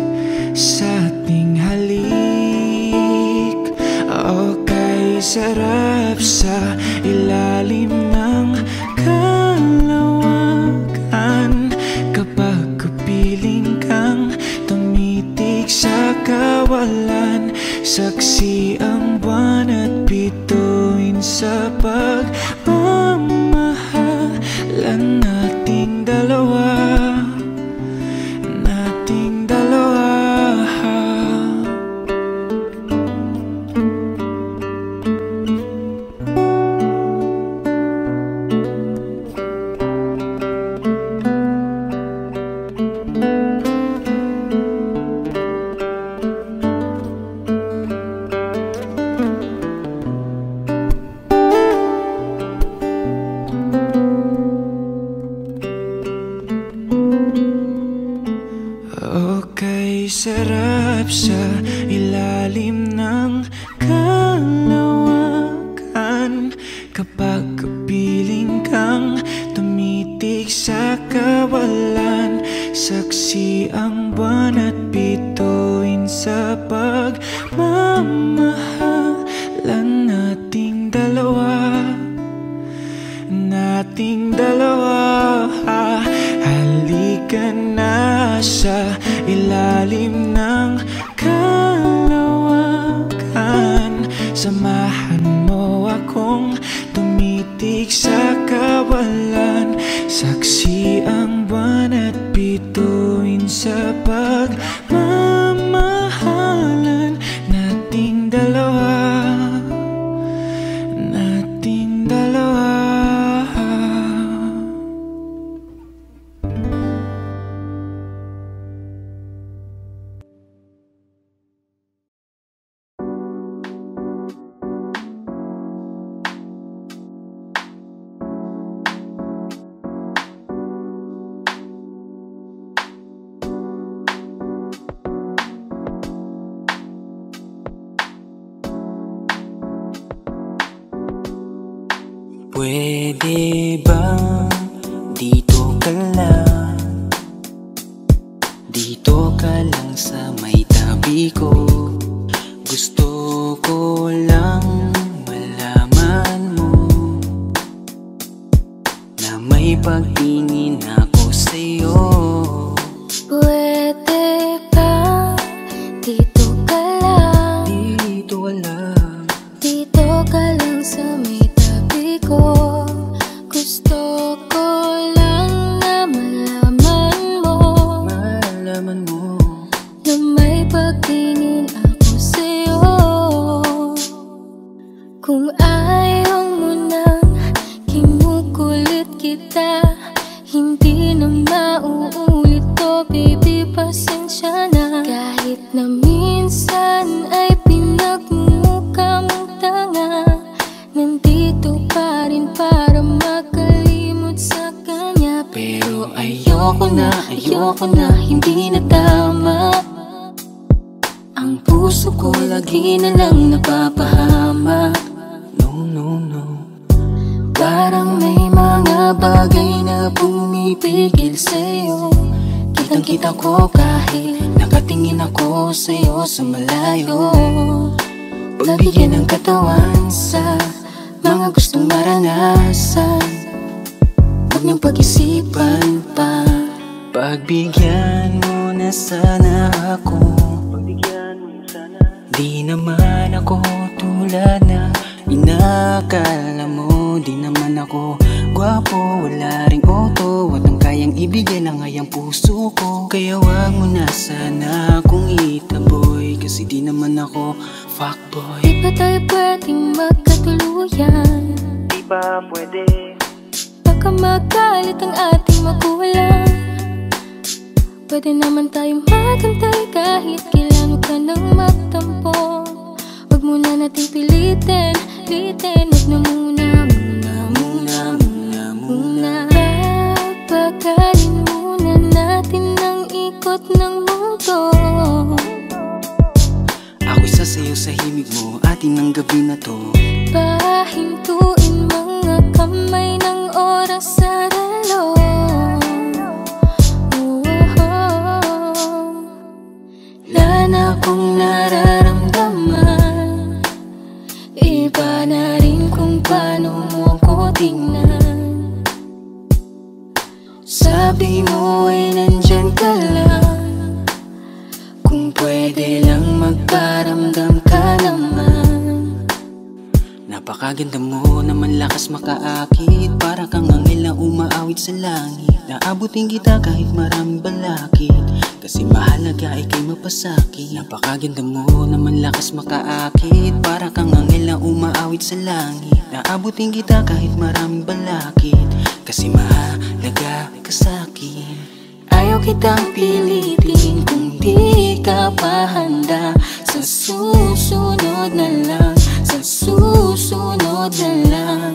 sa ating halik. Okay, sarap sa ilalim ng kalawakan. Kapag kapiling kang tumitig sa kawalan, saksi ang buwan at bituin sa pagmamahalan nating dalawa. Nating dalawa. Okay, sarap sa ilalim ng kalawakan. Kapag kapiling kang tumitig sa kawalan, saksi ang buwan at bituin sa pagmamahalan nating dalawa. Nating dalawa. Halika na sa ilalim ng kalawakan. Samahan mo akong tumitig sa kawalan, saksi ang buwan at bituin sa pagmamahalan nating dalawa. Nating dalawa. Pwede ba dito ka lang? Dito ka lang sa may tabi ko. Gusto ko lang malaman mo na may pagtingin ako sa'yo. Pwede ba dito ka lang? Dito ka lang. Dito ka lang sa may tabi ko. Gusto ko lang na malaman mo, malaman mo na may pagtingin ako sa'yo. Kung ayaw mo nang kinukulit kita, hindi na mauulit to, baby, pasensya na. Kahit na minsan ay pinagmumukha mong tanga, nandito pa rin para makalimot sa kanya. Pero ayoko na, hindi na tama. Ang puso ko lagi na lang napapahama. No, parang may mga bagay na pumipigil sa'yo. Kitang-kita ko kahit nakatingin ako sa'yo sa malayo. Pagbigyan ng katawan sa mga gustong maranasan, huwag niyong pag-isipan pa. Pagbigyan mo na sana ako. Di naman ako tulad na inakala mo. Di naman ako gwapo, wala ring auto, at ang kayang ibigay lang ay ang puso ko. Kaya wag mo na sana akong itaboy, kasi di naman ako fuckboy. Di ba tayo pwedeng magkatuluyan? Di ba pwede? Baka magalit ang ating magulang. Pwede naman tayong magantay kahit kailan ka nang magtampo. Huwag mo na natin pilitin, huwag na muna. Papagalin muna natin ang ikot ng mundo. Ako'y sasayaw sa himig mo, atin ang gabi na to. Pahintuin mga kamay ng oras sa relo. Wala na akong nararamdaman, iba na rin kung paano mo ko tingnan. Sabi mo ay nandyan ka lang, kung pwede lang magparamdam ka naman. Napakaganda mo naman, lakas makaakit, para kang anghel na umaawit sa langit. Naabutin kita kahit maraming balakid, kasi mahalaga ay kay mapasakit. Napakaganda mo naman, lakas makaakit, para kang anghel na umaawit sa langit. Naabutin kita kahit maraming balakid, kasi mahalaga ka sa'kin. Ayaw kitang pilitin kung di ka pa handa. Sa susunod na lang, sa susunod na lang.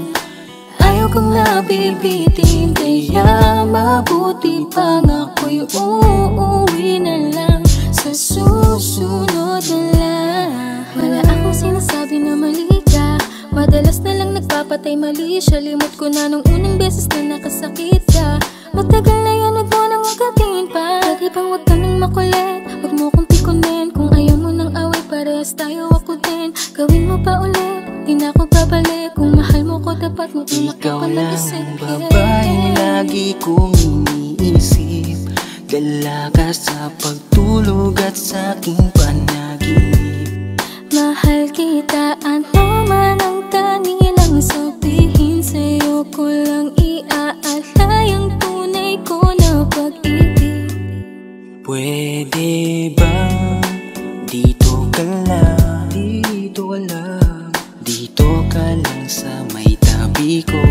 Ayaw kong nabibitin, kaya mabuti pang ako'y uuwi na lang. Sa susunod na lang. Wala akong sinasabi na mali ka, madalas na lang nagpapatay mali siya. Limot ko na nung unang beses na nakasakit ka. Matagal na yan, huwag mo nang ugatin pa. Pwede bang huwag ka nang makulit, huwag mo kong pikunin. Kung ayaw mo nang away, parehas tayo ako din. Gawin mo pa ulit, di na ako babalik. Kung mahal mo ko, dapat mo ikaw lang ang babaeng lagi kong iniisip. Dalaga sa pagtulog at sa aking panaginip. Mahal kita, ano man ang kanilang sabihin. Sa'yo ko lang iaalay ang tunay ko na pag-ibig. Pwede ba dito ka lang? Dito ka lang. Dito ka lang sa may tabi ko.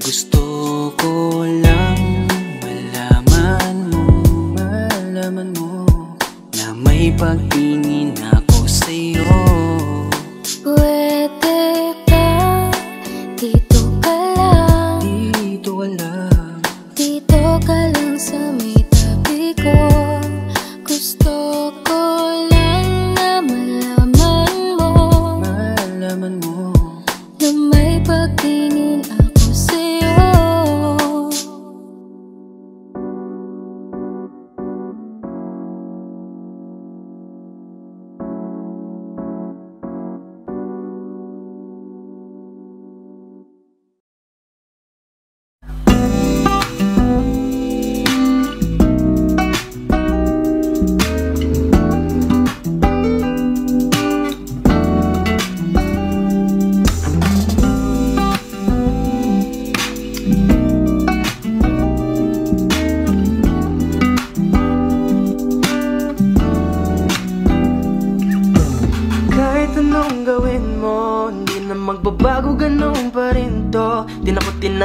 Gusto ko lang malaman mo na may pagtingin ako sa'yo. Pwede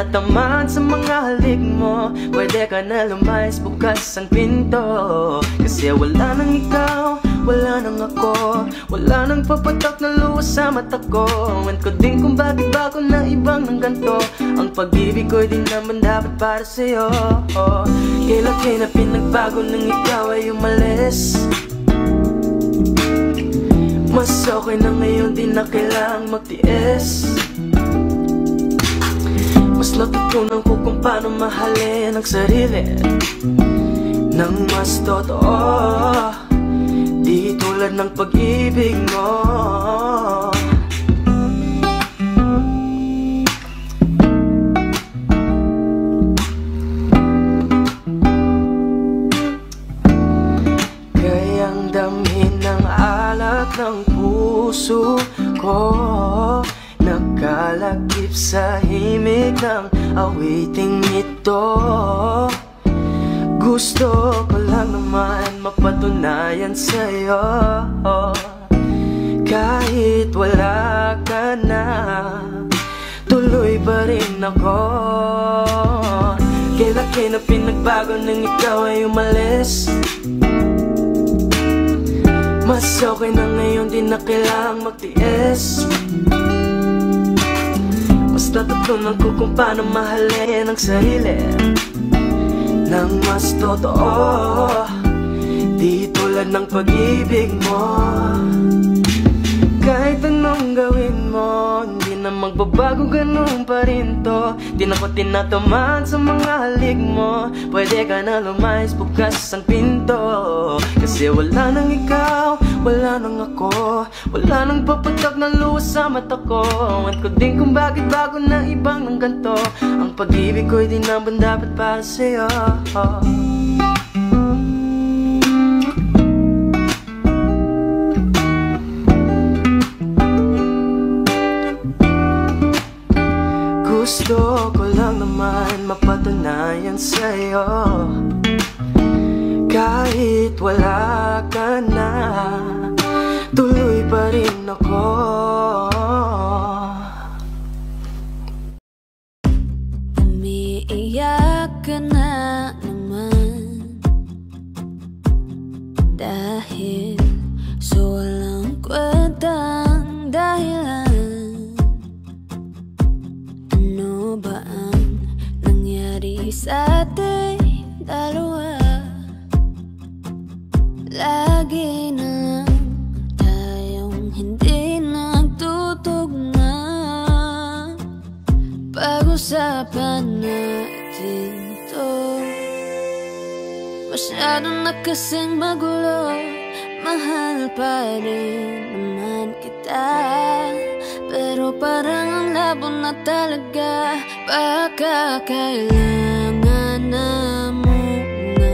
tinatamaan sa mga halik mo. Pwede ka na lumayas, bukas ang pinto. Kasi wala nang ikaw, wala nang ako, wala nang papatak na luwas sa mata ko. Ewan ko din kung bakit ba ako na ibang ng ganto. Ang pag-ibig ko'y di naman dapat para sa'yo. Kailan na pinagbago nang ikaw ay umalis. Mas okay na ngayon, di na kailangang magtiis. Mas natutunan ko kung paano mahalin ang sarili nang mas totoo, di tulad ng pag-ibig mo. Kayang damhin ng alat ng puso ko, nakalakip sa himig ng awiting ito. Gusto ko lang naman mapatunayan sa'yo, kahit wala ka na, tuloy pa rin ako. Kailan na pinagbago nang ikaw ay umalis. Mas okay na ngayon, di na kailangang magtiis. Mas natutunan ko kung paano mahalin ang sarili nang mas totoo, di tulad ng pag-ibig mo. Kahit anong gawin mo, hindi na magbabago, ganun pa rin to. Di na ko tinatamaan sa mga halik mo. Pwede ka na lumayas, bukas ang pinto. Kasi wala nang ikaw, wala nang ako, wala nang papatak na luwas sa mata ko. Ewan ko din kung bakit bago na ibang ng ganto. Ang pag-ibig ko'y di naman dapat para sa'yo. Gusto ko lang naman mapatunayan sa'yo, kahit wala ka na, tuloy pa rin ako. Umiiyak ka na naman dahil sa walang kwentang dahilan. Ano ba ang nangyari sa ating dalawa? Lagi na lang tayong hindi nagtutugma. Pag-usapan natin to, masyado na kasing magulo. Mahal pa rin naman kita, pero parang ang labo na talaga. Baka kailangan na muna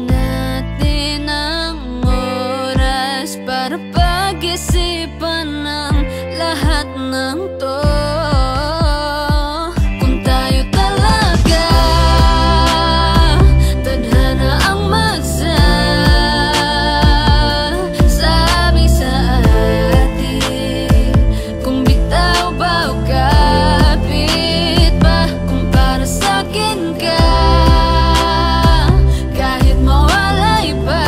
natin ang oras para pag-isipan ng lahat ng to. Kung tayo talaga tadhana ang magsasabi sa atin, kung bitaw ba o kapit ba, kung para sa'kin ka, kahit mawalay pa,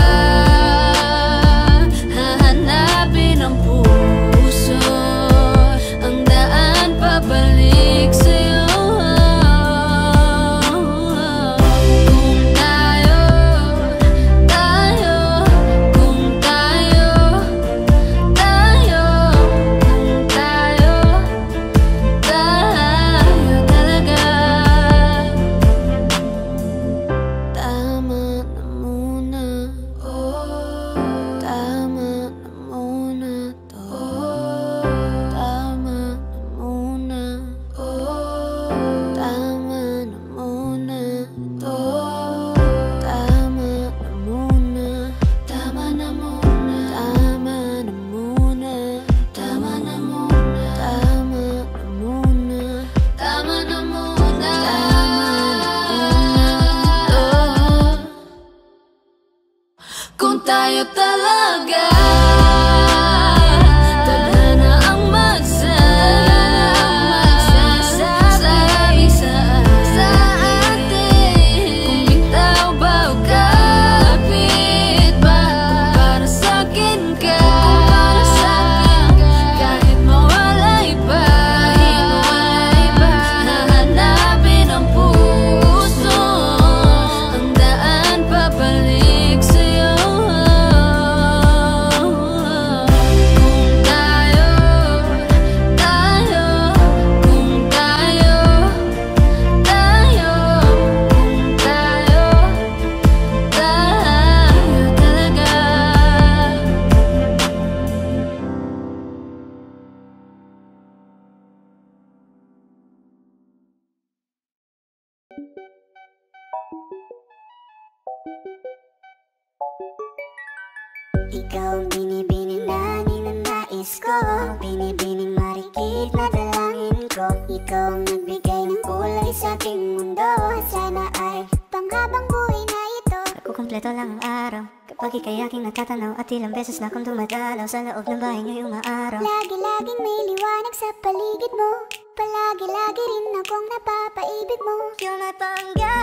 hahanapin ang puso, ang daan pabalik sa'yo. Kung tayo, kung tayo, kung tayo talaga, tama na muna, tama na muna to, tama na muna, tama na muna to, tama na muna, tama na muna, tama na muna, tama na muna, tama na muna, tama na muna, kung tayo talaga tadhana ang magsasabi sa Ikaw ang binibining na ninanais ko, binibining marikit na dalangin ko. Ikaw ang nagbigay ng kulay sa aking mundo, sana ay panghabang buhay na ito. Kukumpleto lang ang araw kapag ika'y aking nagtatanaw, at ilang beses na akong dumadalaw sa loob ng bahay niyo'y umaaraw. Lagi-laging may liwanag sa paligid mo, palagi-lagi rin akong napapaibig mo. You're my pangga,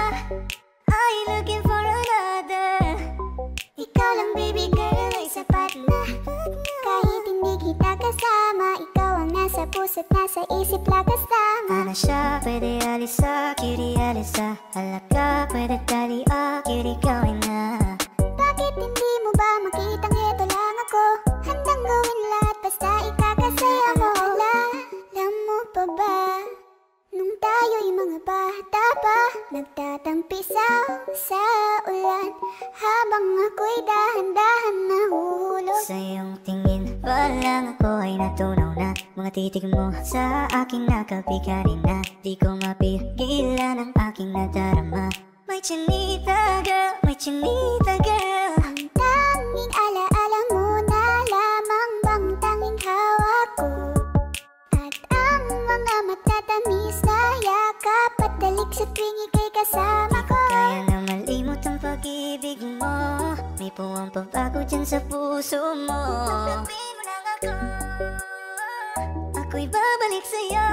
are you looking for another? Ikaw lang baby girl ay sapat na, kahit hindi kita kasama. Ikaw ang nasa puso't nasa isip lakas tama. Ano siya, pwede alisa, cutie alisa. Halaka, pwede talia, cutie gawin na. Bakit hindi mo ba makitang heto lang ako? Handang gawin lahat basta ikakasaya mo. Alam mo pa ba, nung tayo'y mga bata pa, nagtatampisaw sa ulan, habang ako'y dahan-dahan nahulog. Sa iyong tingin pa lang ako ay natunaw na, mga titig mo sa aking nakabigari na. Di ko mapigilan ang aking nadarama. May chinita girl, may chinita girl. Ang tanging alaala mo na lamang bang tanging hawak ko, at ang mga matatamis na yakap at dalik sa tuwing ika'y kasama ko. Kaya na malimot ang pag-ibig mo, may puwang pagbago dyan sa puso mo. Tanggapin mo lang ako, ako'y babalik sa'yo.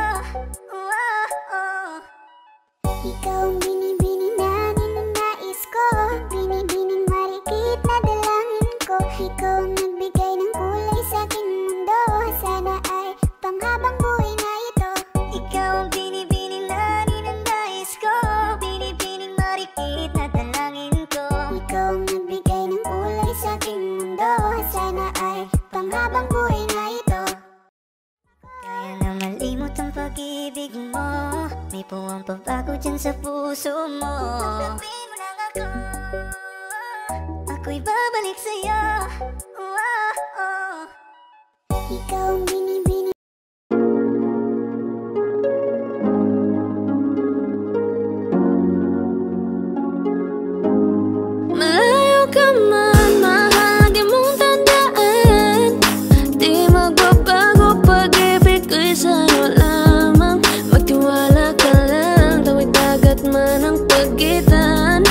Ikaw ang binibining na ninanais ko, binibining marikit na dalangin ko. Ikaw ang nagbigay ng kulay sa aking mundo, sana ay panghabang buhay na ito. Ikaw ang binibining na ninanais ko, binibining marikit na dalangin ko. Ikaw ang nagbigay ng kulay sa aking mundo, sana ay panghabang buhay na ito. Kaya na malimot ang pag-ibig mo, may puwang pagbago dyan sa puso mo. Tanggapin mo lang ako, ako'y babalik sa'yo. Ikaw ang binibining. Malayo ka man, mahagi mong tandaan, di magbabago pag-ibig ko'y sa'yo lamang. Magtiwala ka lang, tawid dagat man ang pagitan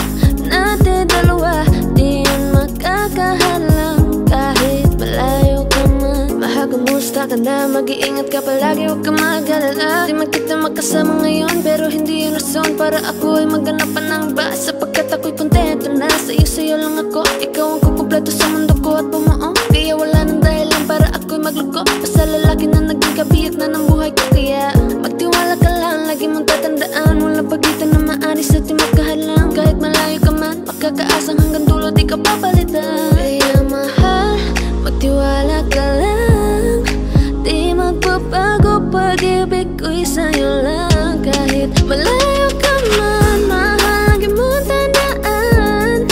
natin dalawa, di yan makakahalang. Kahit malayo ka man, mahagumusta ka na, mag-iingat ka palagi, huwag ka mag-alala. Di man kita makasama ngayon, pero hindi yun rason para ako ay magganapan ng iba, sapagkat ako'y kontento na sa'yo lang ako. Ikaw ang kukumpleto sa mundo ko at bumuo, kaya wala nang dahilan para ako'y magluko. Basta lalaki na naging kabiyak na ng buhay ko, kaya magtiwala ka lang, lagi mong tatandaan, walang pagitan na maanis at di magkahalang. Kahit malayo ka man, makakaasang hanggang dulo di ka papalitan. Kaya mahal, magtiwala ka lang, di magbabago pag-ibig ko'y sa'yo lang. Kahit malayo ka man, mahagi mong tandaan,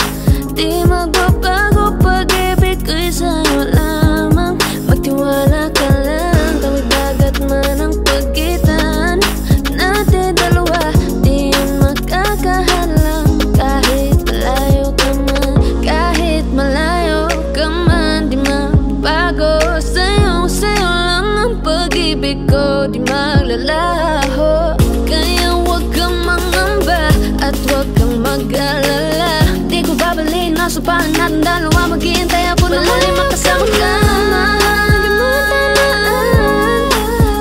di magbabago pag-ibig ko'y sa'yo lamang. Magtiwala ka lang, tawid dagat man ang pagitan natin dalawa, di yan makakahalang. Kahit malayo ka man, kahit malayo ka man, di magbago sa'yo lang ang pag-ibig ko, di maglalaho. Kaya huwag kang mangamba at huwag kang mag-alala, di ko babalik, nasa pahan natin dalawa, maghihintay ako na muli makasama ka. Mahagi mo tandaan,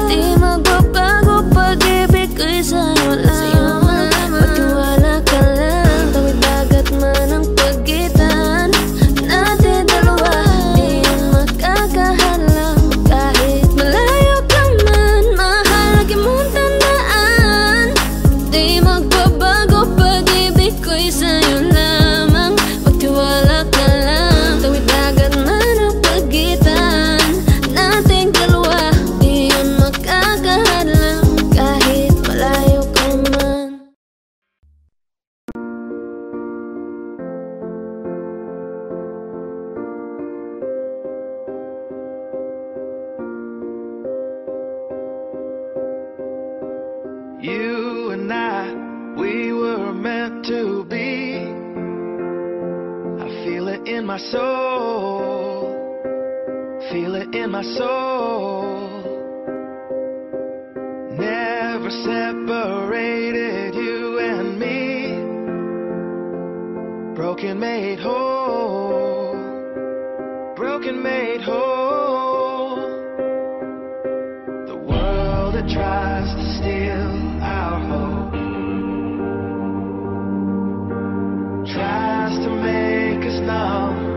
di magbabago pag-ibig ko'y sa'yo lamang. Magtiwala ka lang, tawid dagat man ang pagitan natin dalawa, di yan makakahalang. Kahit malayo ka man, mahagi mong tandaan, di magbabago pag-ibig ko'y sa'yo lamang. Magtiwala ka lang, tawid dagat man ang pagitan my soul, feel it in my soul. Never separated you and me. Broken made whole, broken made whole. The world that tries to steal our hope tries to make us numb,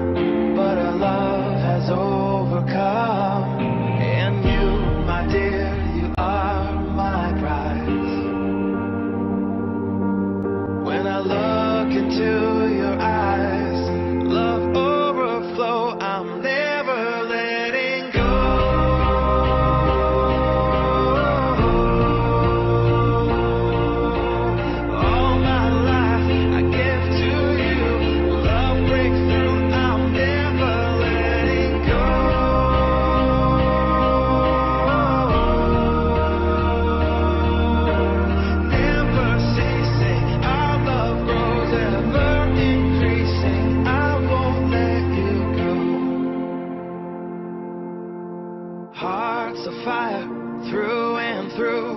but our love has overcome. And you, my dear, you are my prize. When I look into your eyes, love overflow, I'm never letting go. All my life I give to you, love breakthrough, I'm never letting go. Never ceasing, our love grows ever increasing, I won't let you go. Hearts of fire, through and through.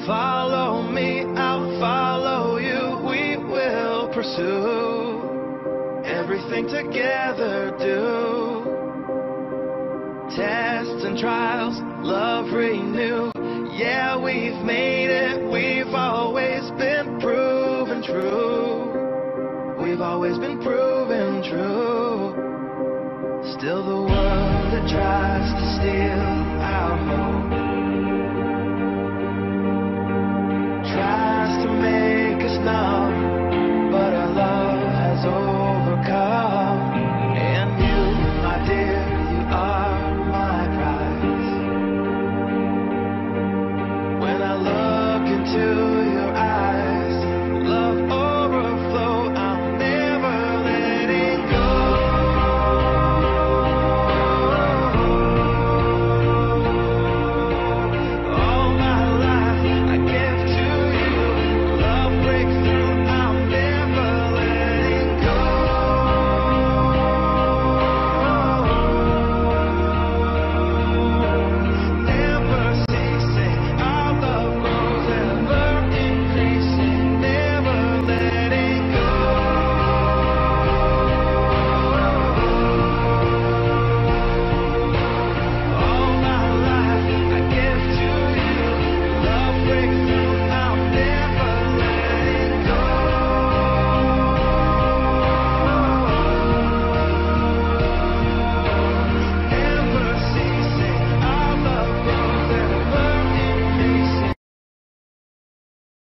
Follow me, I'll follow you. We will pursue everything together, do. Tests and trials, love renew. Yeah, we've made it, we've always been proven true. We've always been proven true. Still the world that tries to steal our hope